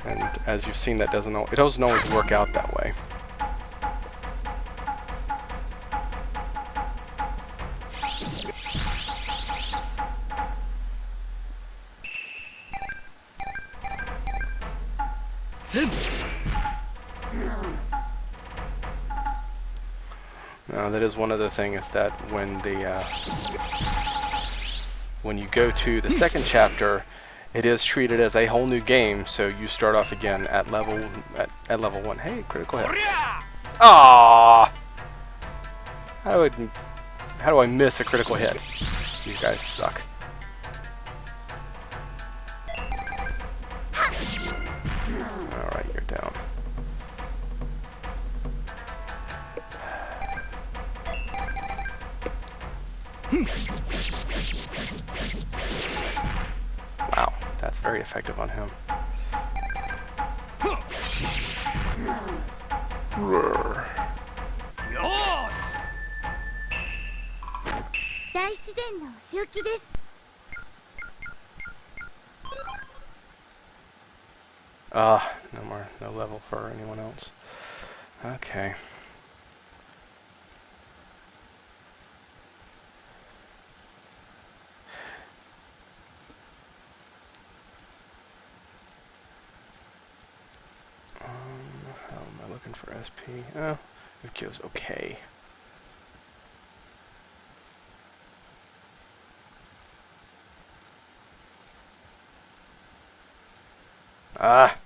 And as you've seen, it doesn't always work out that way. Now, that is one other thing, is that when you go to the second chapter, it is treated as a whole new game, so you start off again at level 1. Hey, critical hit. Ah! How do I miss a critical hit? You guys suck. Alright, you're down. Wow, that's very effective on him. Roar. No level for anyone else. Okay. How am I looking for SP? Oh, Ukyo's okay. Ah!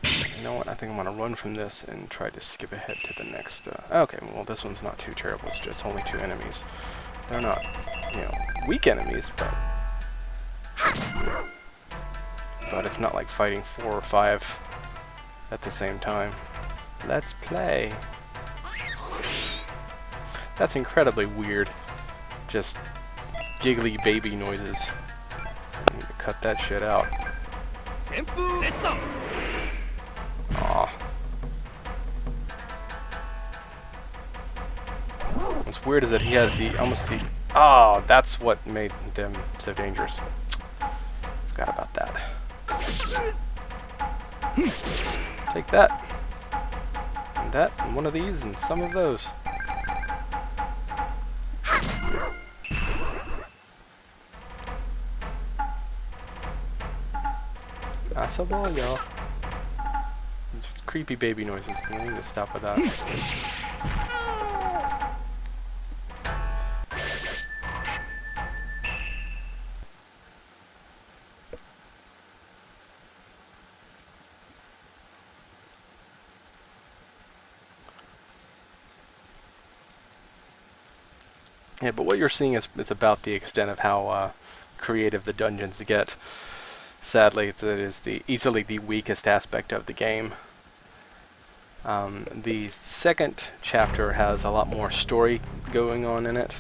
You know what? I think I'm gonna run from this and try to skip ahead to the next. Okay, well, this one's not too terrible. It's just only 2 enemies. They're not, weak enemies, but it's not like fighting 4 or 5 at the same time. Let's play. That's incredibly weird. Just giggly baby noises. I need to cut that shit out. Aw. What's weird is that he has oh, that's what made them so dangerous. Forgot about that. Take that. And that, and one of these, and some of those. That's a ball, y'all. Just creepy baby noises. I need to stop with that. Yeah, but what you're seeing is about the extent of how creative the dungeons get. Sadly, that is easily the weakest aspect of the game. The second chapter has a lot more story going on in it.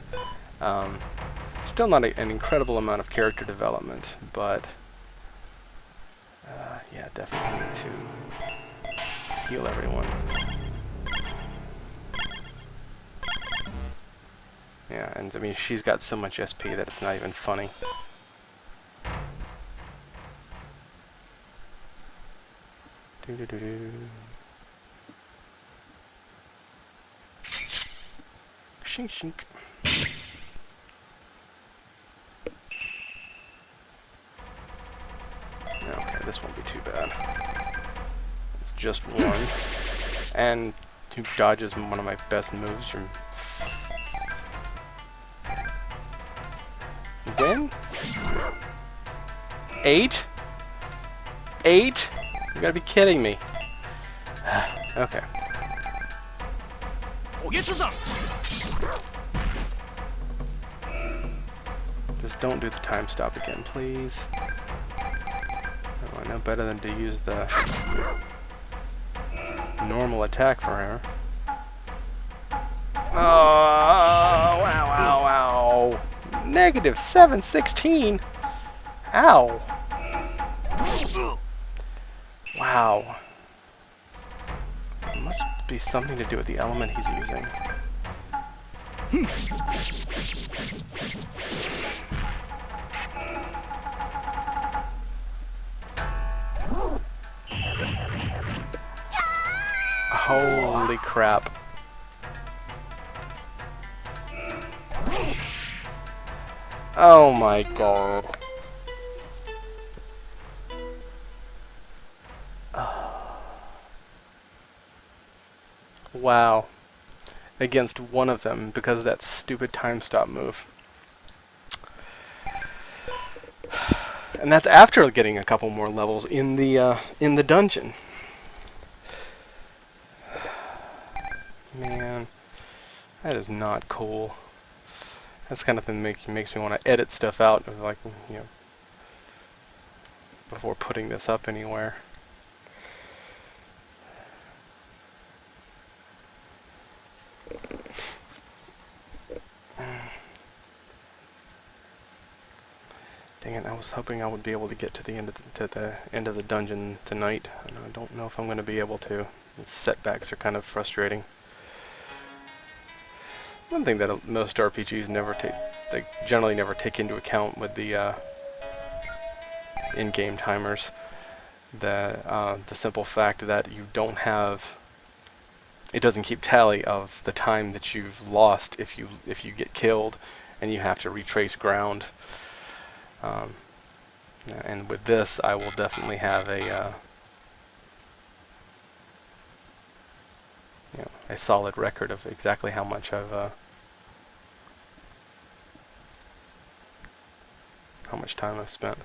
Still not an incredible amount of character development, but yeah, definitely need to heal everyone. Yeah, and I mean, she's got so much SP that it's not even funny. Do-do-do-do. Shink shink. Okay, this won't be too bad. It's just one. And two dodges one of my best moves. Win? 8? 8? You gotta be kidding me. Okay. Just don't do the time stop again, please. Oh, I know better than to use the normal attack for her. Oh, wow, wow, wow. Negative 716. Ow. Wow. It must be something to do with the element he's using. Holy crap. Oh my god. Wow. Against one of them because of that stupid time stop move. And that's after getting a couple more levels in the dungeon. Man, that is not cool. That's the kind of thing that makes me want to edit stuff out, like, you know, before putting this up anywhere. Dang it! I was hoping I would be able to get to the end of the dungeon tonight, and I don't know if I'm going to be able to. The setbacks are kind of frustrating. One thing that most RPGs they generally never take into account with the in-game timers, the simple fact that you don't have, it doesn't keep tally of the time that you've lost if you get killed, and you have to retrace ground. And with this, I will definitely have a solid record of exactly how much how much time I've spent.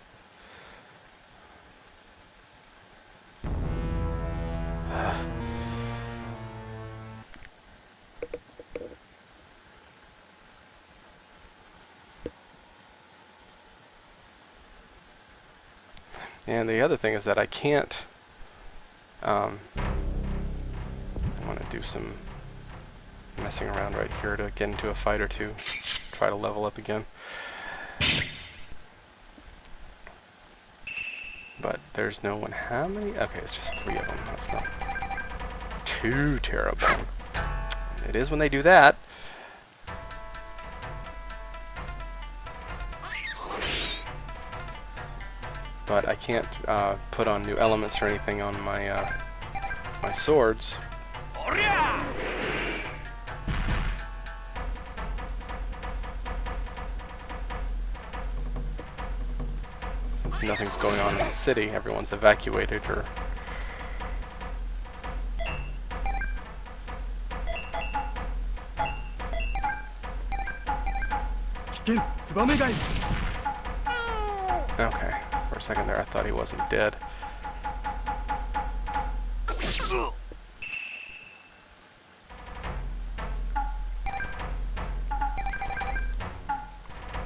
And the other thing is that I can't. I want to do some messing around right here to get into a fight or two, try to level up again. But there's no one. How many? Okay, it's just 3 of them. That's not too terrible. It is when they do that. But I can't put on new elements or anything on my my swords. Since nothing's going on in the city, everyone's evacuated or. Okay, for a second there I thought he wasn't dead.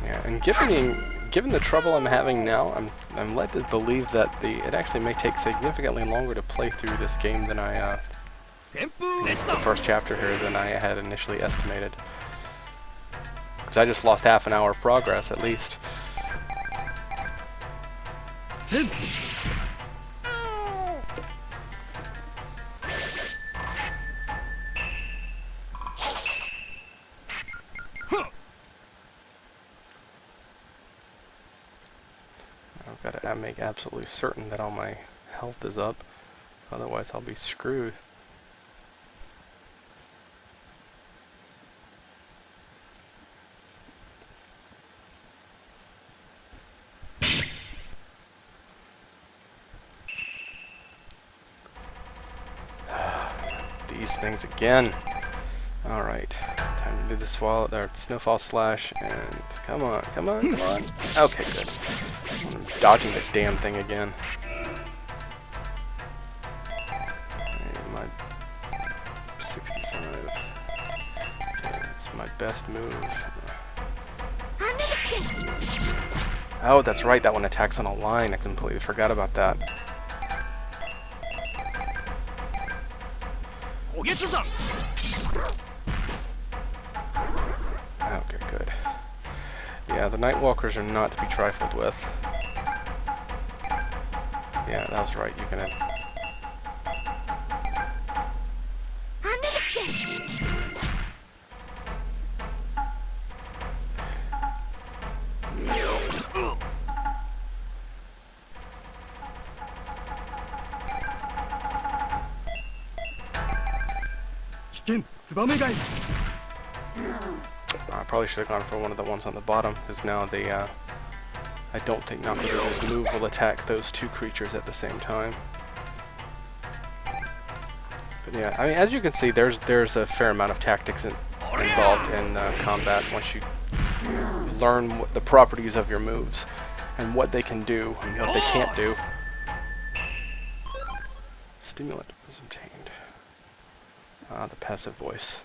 Yeah, and given the trouble I'm having now, I'm led to believe that it actually may take significantly longer to play through this game than the first chapter here than I had initially estimated. Because I just lost half an hour of progress at least. I've got to make absolutely certain that all my health is up. Otherwise, I'll be screwed. These things again. Alright, time to do the snowfall slash, and come on, come on, come on. Okay, good. I'm dodging the damn thing again. And my 65. Okay, it's my best move. Oh, that's right, that one attacks on a line. I completely forgot about that. Okay, good. Yeah, the Nightwalkers are not to be trifled with. Yeah, that was right. You can. I probably should have gone for one of the ones on the bottom, because now the I don't think Nakaruto's move will attack those two creatures at the same time. But yeah, I mean, as you can see, there's a fair amount of tactics involved in combat once you learn what the properties of your moves and what they can do and what they can't do. Stimulant was obtained. Ah, the passive voice.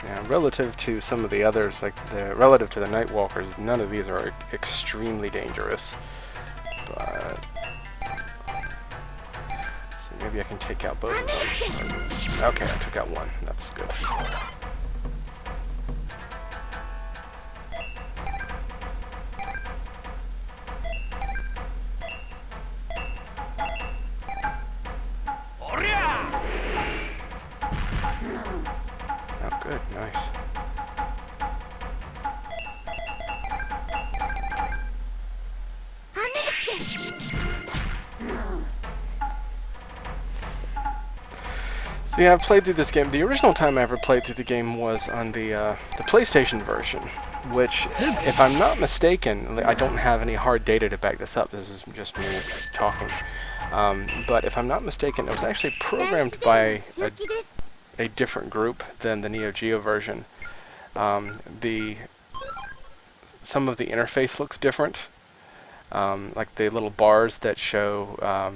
Yeah, relative to some of the others, relative to the Nightwalkers, none of these are extremely dangerous. But so maybe I can take out both of them. Okay, I took out one. That's good. Oh, good, nice. So yeah, I've played through this game. The original time I ever played through the game was on the PlayStation version, which, if I'm not mistaken, I don't have any hard data to back this up. This is just me talking. But if I'm not mistaken, it was actually programmed by a different group than the Neo Geo version. Some of the interface looks different. Like the little bars that show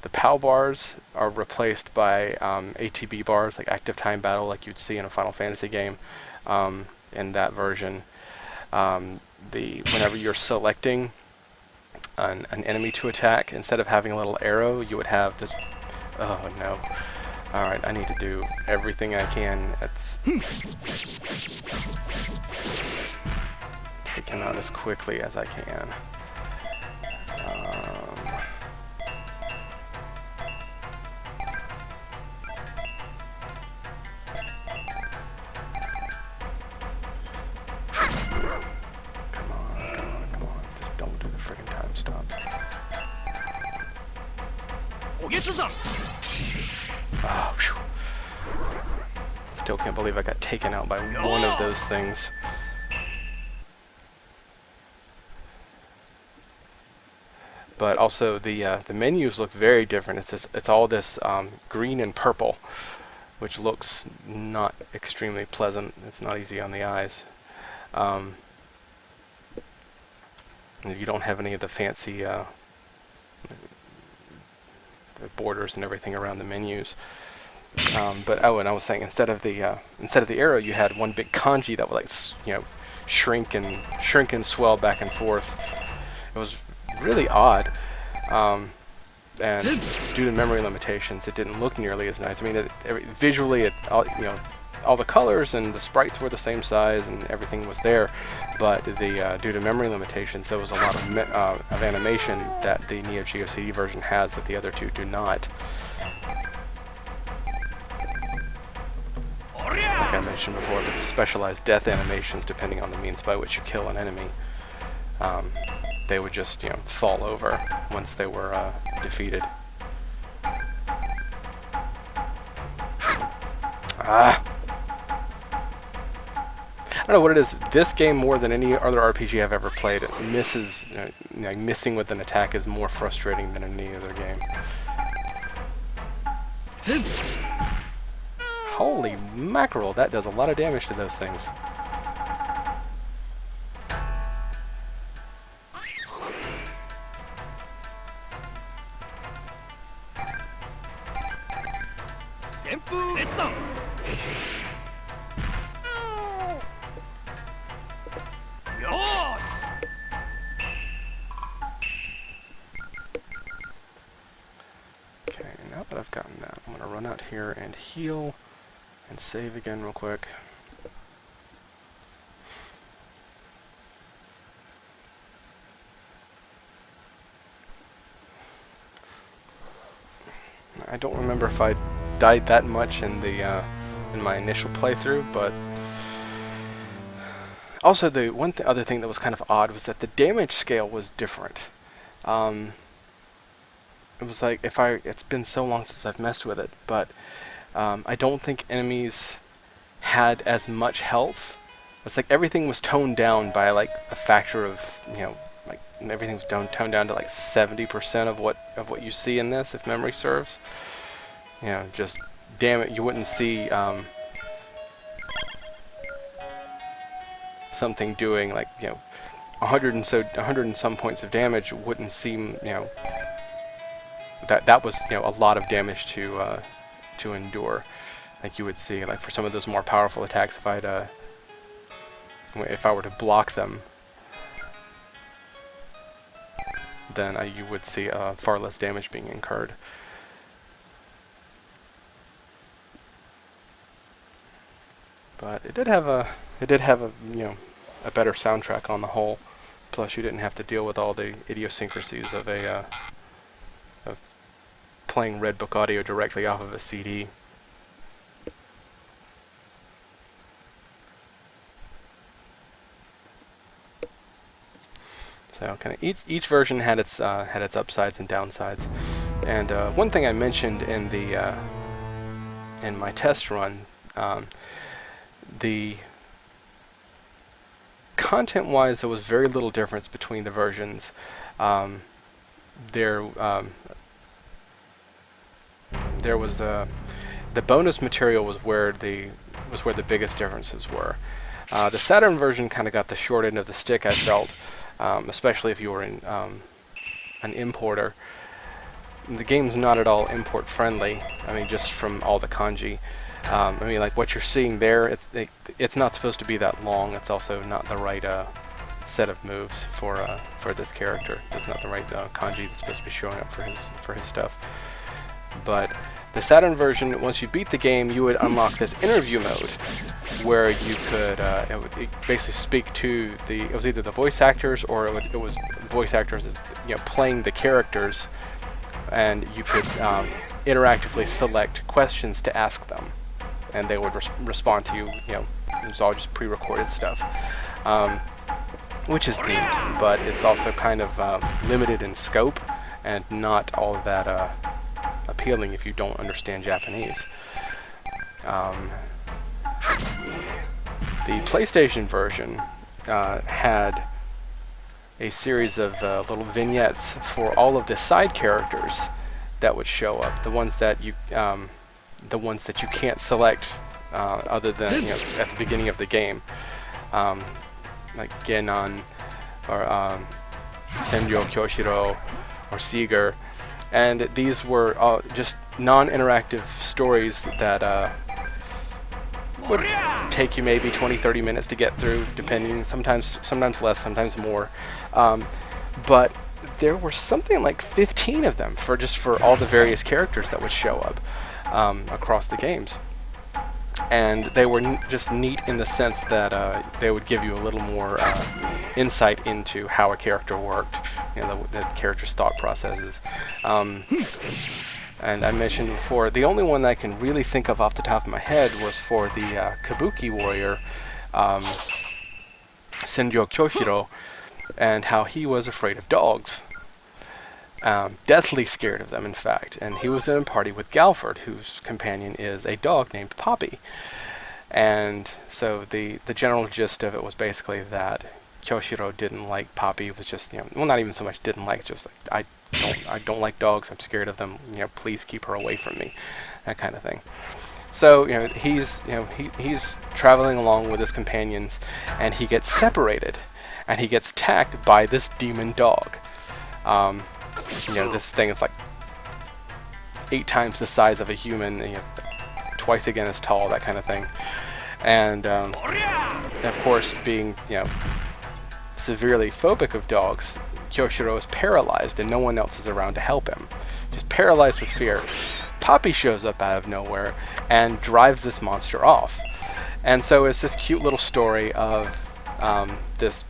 the POW bars are replaced by ATB bars, like active time battle, like you'd see in a Final Fantasy game in that version. Whenever you're selecting an enemy to attack, instead of having a little arrow, you would have this. Oh no! All right, I need to do everything I can. Take him out as quickly as I can. Oh, phew. Still can't believe I got taken out by one of those things. But also the menus look very different. It's all this green and purple, which looks not extremely pleasant. It's not easy on the eyes. And you don't have any of the fancy the borders and everything around the menus. But oh, and I was saying, instead of the arrow, you had one big kanji that would shrink and swell back and forth. It was really odd, and due to memory limitations, it didn't look nearly as nice. I mean, visually, all the colors and the sprites were the same size and everything was there, but due to memory limitations, there was a lot of animation that the Neo Geo CD version has that the other two do not. Like I mentioned before, with the specialized death animations, depending on the means by which you kill an enemy, they would just, fall over once they were defeated. I don't know what it is. This game, more than any other RPG I've ever played, it misses. Missing with an attack is more frustrating than in any other game. Holy mackerel, that does a lot of damage to those things. Okay, now that I've gotten that, I'm going to run out here and heal and save again real quick. I don't remember if I died that much in the in my initial playthrough, but also the other thing that was kind of odd was that the damage scale was different. It was like it's been so long since I've messed with it, but I don't think enemies had as much health. It's like everything was toned down by like a factor of, like everything was toned down to like 70% of what you see in this, if memory serves. Just damn it, you wouldn't see something doing like 100 and some points of damage wouldn't seem that was a lot of damage to endure. Like you would see, like for some of those more powerful attacks, if I were to block them, then you would see far less damage being incurred. But it did have a a better soundtrack on the whole. Plus, you didn't have to deal with all the idiosyncrasies of of playing Red Book audio directly off of a CD. So kind of each version had its upsides and downsides. And one thing I mentioned in the in my test run, the content-wise, there was very little difference between the versions. There was the bonus material was where the biggest differences were. The Saturn version kind of got the short end of the stick, I felt, especially if you were an importer. The game's not at all import friendly. I mean, just from all the kanji. I mean, like what you're seeing there, it's not supposed to be that long. It's also not the right set of moves for this character. It's not the right kanji that's supposed to be showing up for his stuff. But the Saturn version, once you beat the game, you would unlock this interview mode where you could it would basically speak to it was either the voice actors or it was voice actors playing the characters, and you could interactively select questions to ask them, and they would respond to you. It was all just pre-recorded stuff, which is neat, but it's also kind of limited in scope and not all that appealing if you don't understand Japanese. The PlayStation version had a series of little vignettes for all of the side characters that would show up. The ones that you can't select other than at the beginning of the game, like Genan or Senryo Kyoshiro or Seeger. And these were just non-interactive stories that would take you maybe 20-30 minutes to get through, depending, sometimes less, sometimes more. But there were something like 15 of them for all the various characters that would show up across the games. and they were just neat in the sense that they would give you a little more insight into how a character worked, the character's thought processes. And I mentioned before, the only one that I can really think of off the top of my head was for the Kabuki warrior, Senryo Kyoshiro, and how he was afraid of dogs. Deathly scared of them, in fact. And he was in a party with Galford, whose companion is a dog named Poppy. And so the general gist of it was basically that Kyoshiro didn't like Poppy. It was just, well, not even so much didn't like, just like, I don't like dogs. I'm scared of them. Please keep her away from me. That kind of thing. So, he's traveling along with his companions, and he gets separated, and he gets attacked by this demon dog. This thing is like 8 times the size of a human, twice again as tall, that kind of thing. And of course, being severely phobic of dogs, Kyoshiro is paralyzed, and no one else is around to help him. Just paralyzed with fear. Poppy shows up out of nowhere and drives this monster off. And so it's this cute little story of this,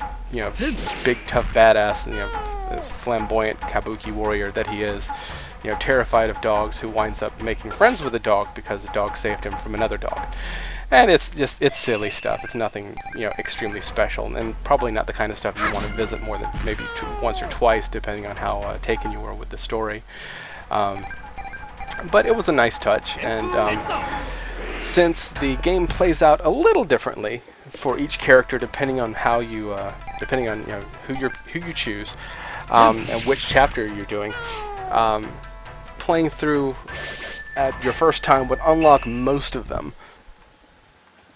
big tough badass, this flamboyant kabuki warrior that he is, terrified of dogs, who winds up making friends with a dog because the dog saved him from another dog. And it's silly stuff. It's nothing, extremely special, and probably not the kind of stuff you want to visit more than maybe once or twice, depending on how taken you were with the story. But it was a nice touch, and since the game plays out a little differently for each character, depending on how you, who you choose, and which chapter you're doing, playing through at your first time would unlock most of them.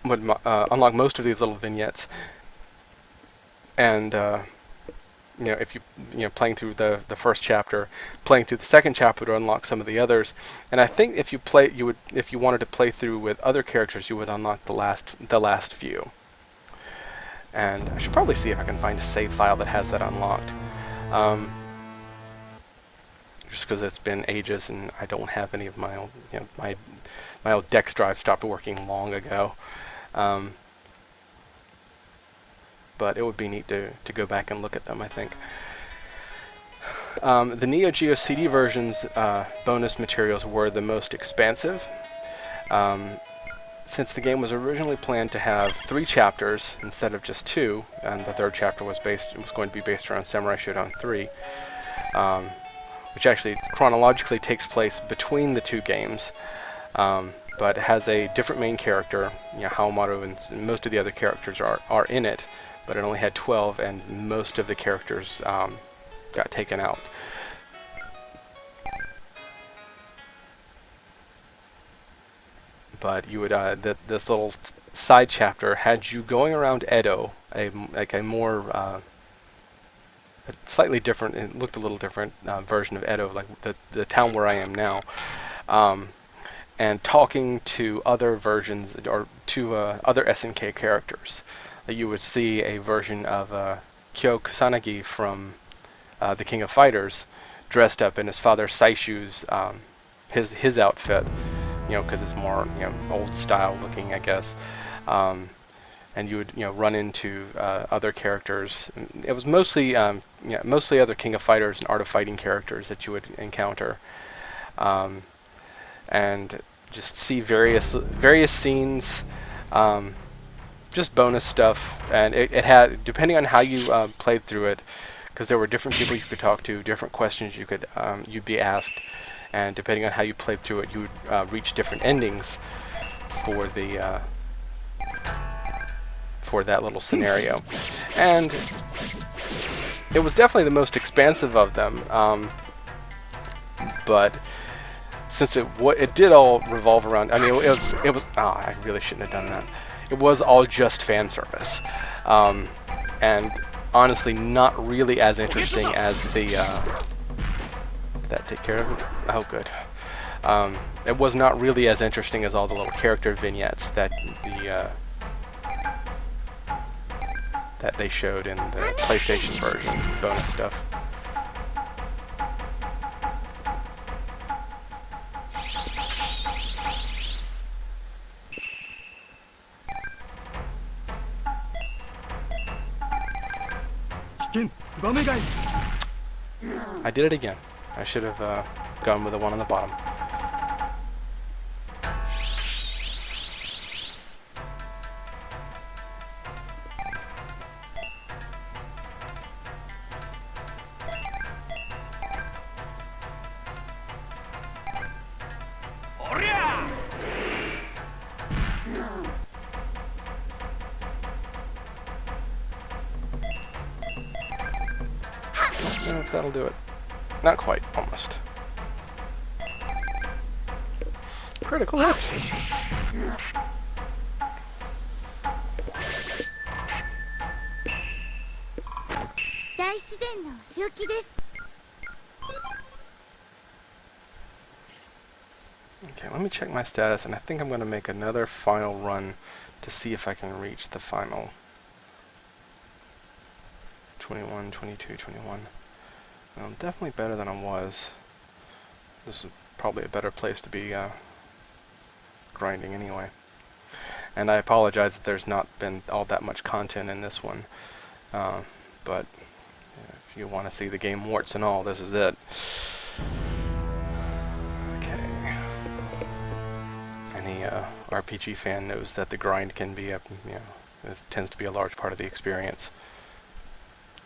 Would unlock most of these little vignettes, and if you playing through the first chapter, playing through the second chapter to unlock some of the others. And I think if you wanted to play through with other characters, you would unlock the last few. And I should probably see if I can find a save file that has that unlocked. Just because it's been ages and I don't have any of my old, my old Dex drive stopped working long ago. But it would be neat to go back and look at them, I think. The Neo Geo CD version's bonus materials were the most expansive. Since the game was originally planned to have 3 chapters instead of just 2, and the 3rd chapter was going to be based around Samurai Shodown 3, which actually chronologically takes place between the 2 games, but has a different main character. Hao Maru and most of the other characters are in it, but it only had 12, and most of the characters got taken out. But you would this little side chapter had you going around Edo, a more slightly different, it looked a little different version of Edo, like the town where I am now, and talking to other versions or to other SNK characters. You would see a version of Kyo Kusanagi from the King of Fighters, dressed up in his father Saishu's his outfit, because it's more old style looking, I guess. And you would run into other characters. It was mostly mostly other King of Fighters and Art of Fighting characters that you would encounter, and just see various scenes. Just bonus stuff, and it had, depending on how you played through it, because there were different people you could talk to, different questions you'd be asked, and depending on how you played through it, you would reach different endings for the for that little scenario. And it was definitely the most expansive of them, but since it did all revolve around, I mean, it was I really shouldn't have done that. It was all just fan service, and honestly not really as interesting as the did that take care of it? Oh, good. It was not really as interesting as all the little character vignettes that they showed in the PlayStation version, bonus stuff. I did it again. I should have gone with the one on the bottom. No, that'll do it. Not quite, almost. Critical hit! Okay, let me check my status, and I think I'm going to make another final run to see if I can reach the final 21, 22, 21. Definitely better than I was. This is probably a better place to be grinding anyway. And I apologize that there's not been all that much content in this one. But if you want to see the game warts and all, this is it. Okay. Any RPG fan knows that the grind can be this tends to be a large part of the experience.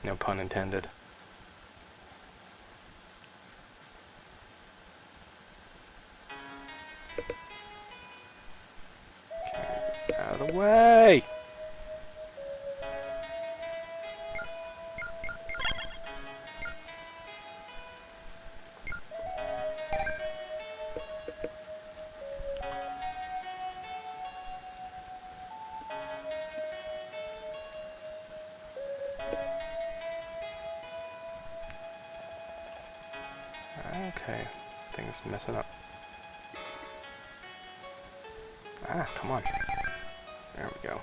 No pun intended. Okay, out of the way! Okay, thing's messing up. Ah, come on. There we go.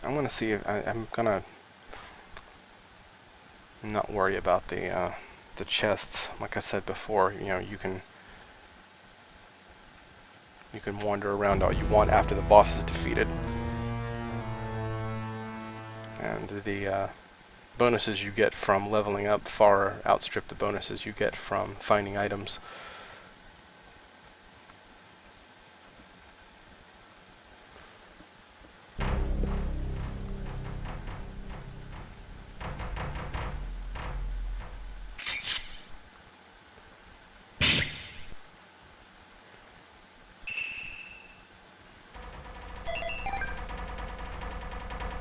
I'm gonna see if I'm gonna not worry about the chests. Like I said before, you can wander around all you want after the boss is defeated, and the bonuses you get from leveling up far outstrip the bonuses you get from finding items.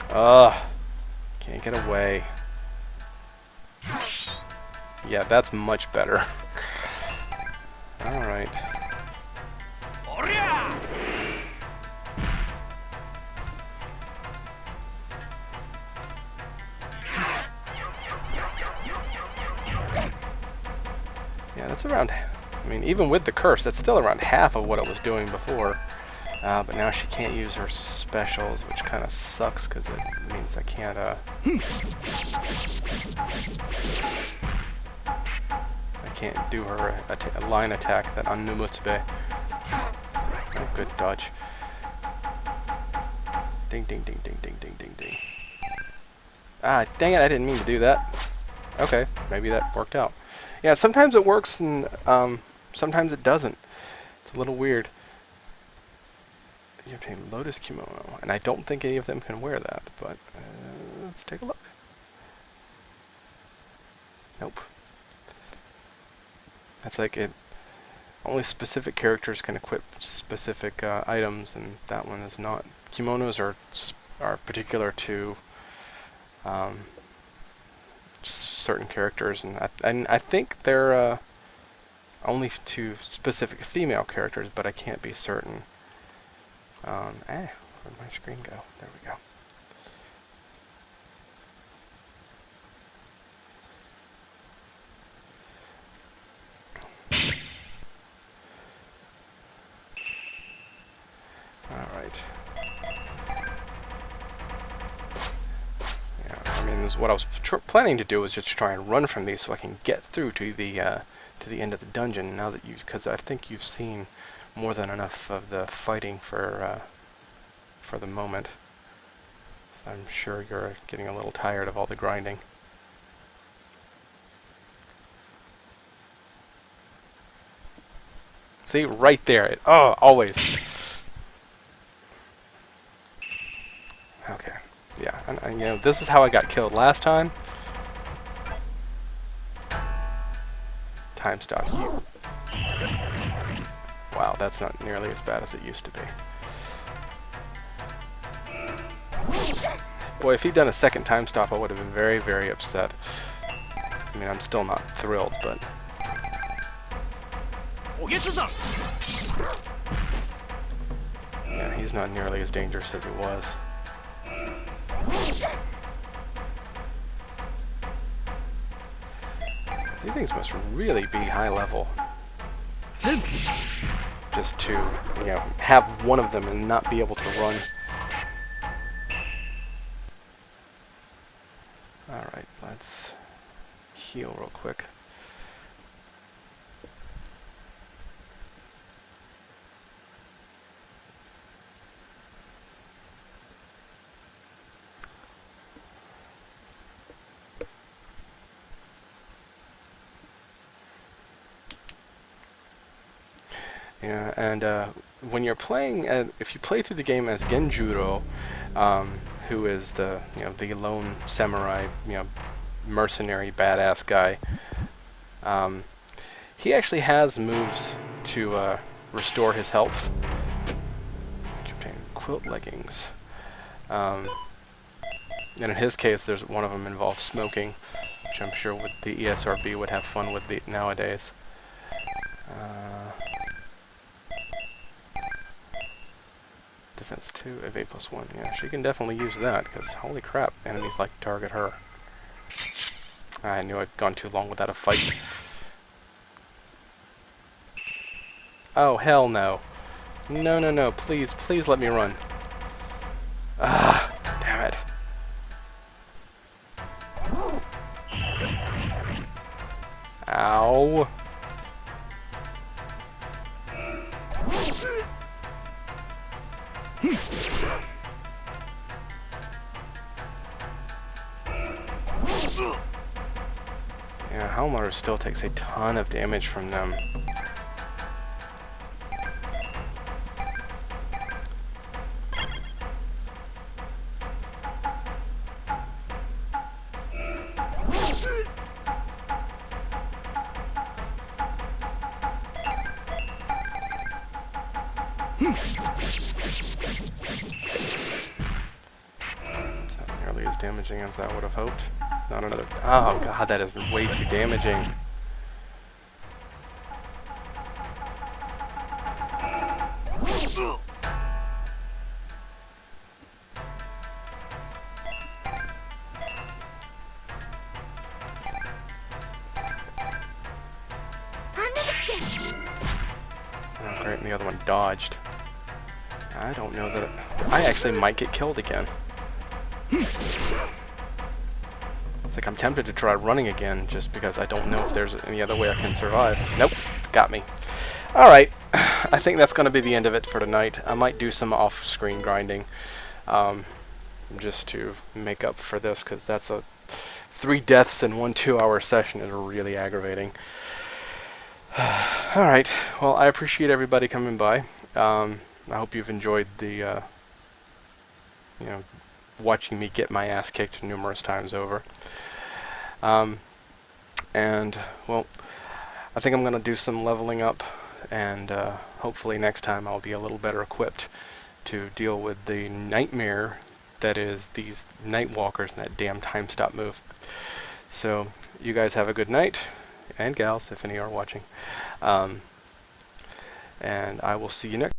Ugh, can't get away. Yeah, that's much better. Alright. Yeah, that's around, I mean, even with the curse, that's still around half of what it was doing before. But now she can't use her specials, which kind of sucks because it means I can't, I can't do her line attack, that Anumutsube. Oh, good dodge. Ding, ding, ding, ding, ding, ding, ding, ding. Ah, dang it, I didn't mean to do that. Okay, maybe that worked out. Yeah, sometimes it works and sometimes it doesn't. It's a little weird. You obtain Lotus Kimono, and I don't think any of them can wear that, but let's take a look. Nope. That's like it. Only specific characters can equip specific items, and that one is not. Kimonos are particular to certain characters, and I think they're only to specific female characters, but I can't be certain. Where'd my screen go? There we go. Alright. Yeah, I mean, what I was planning to do was just try and run from these so I can get through to the end of the dungeon. Now that because I think you've seen more than enough of the fighting for the moment. I'm sure you're getting a little tired of all the grinding. See, right there. Oh, always. Okay. Yeah, and you know, this is how I got killed last time. Time stop. Wow, that's not nearly as bad as it used to be. Boy, if he'd done a second time stop, I would have been very, very upset. I mean, I'm still not thrilled, but... yeah, he's not nearly as dangerous as he was. These things must really be high level. Just to, you know, have one of them and not be able to run. Alright, let's heal real quick. Yeah, and when you're playing, if you play through the game as Genjuro, who is the the lone samurai, mercenary badass guy, he actually has moves to restore his health. Quilt leggings, and in his case, there's one of them involves smoking, which I'm sure with the ESRB would have fun with nowadays. Defense 2, evade +1. Yeah, she can definitely use that, because holy crap, enemies like to target her. I knew I'd gone too long without a fight. Oh, hell no. No, no, no, please, please let me run. Ah, damn it. Ow. Yeah, Hao Maru still takes a ton of damage from them. It's not nearly as damaging as I would have hoped. Not another... oh god, that is way too damaging. Oh great, and the other one dodged. I don't know that... I actually might get killed again. It's like I'm tempted to try running again, just because I don't know if there's any other way I can survive. Nope, got me. Alright, I think that's going to be the end of it for tonight. I might do some off-screen grinding, just to make up for this, because that's 3 deaths in 1 2-hour session is really aggravating. Alright, well, I appreciate everybody coming by. I hope you've enjoyed the, watching me get my ass kicked numerous times over. And, well, I think I'm going to do some leveling up, and hopefully next time I'll be a little better equipped to deal with the nightmare that is these night walkers and that damn time stop move. So, you guys have a good night, and gals, if any are watching. And I will see you next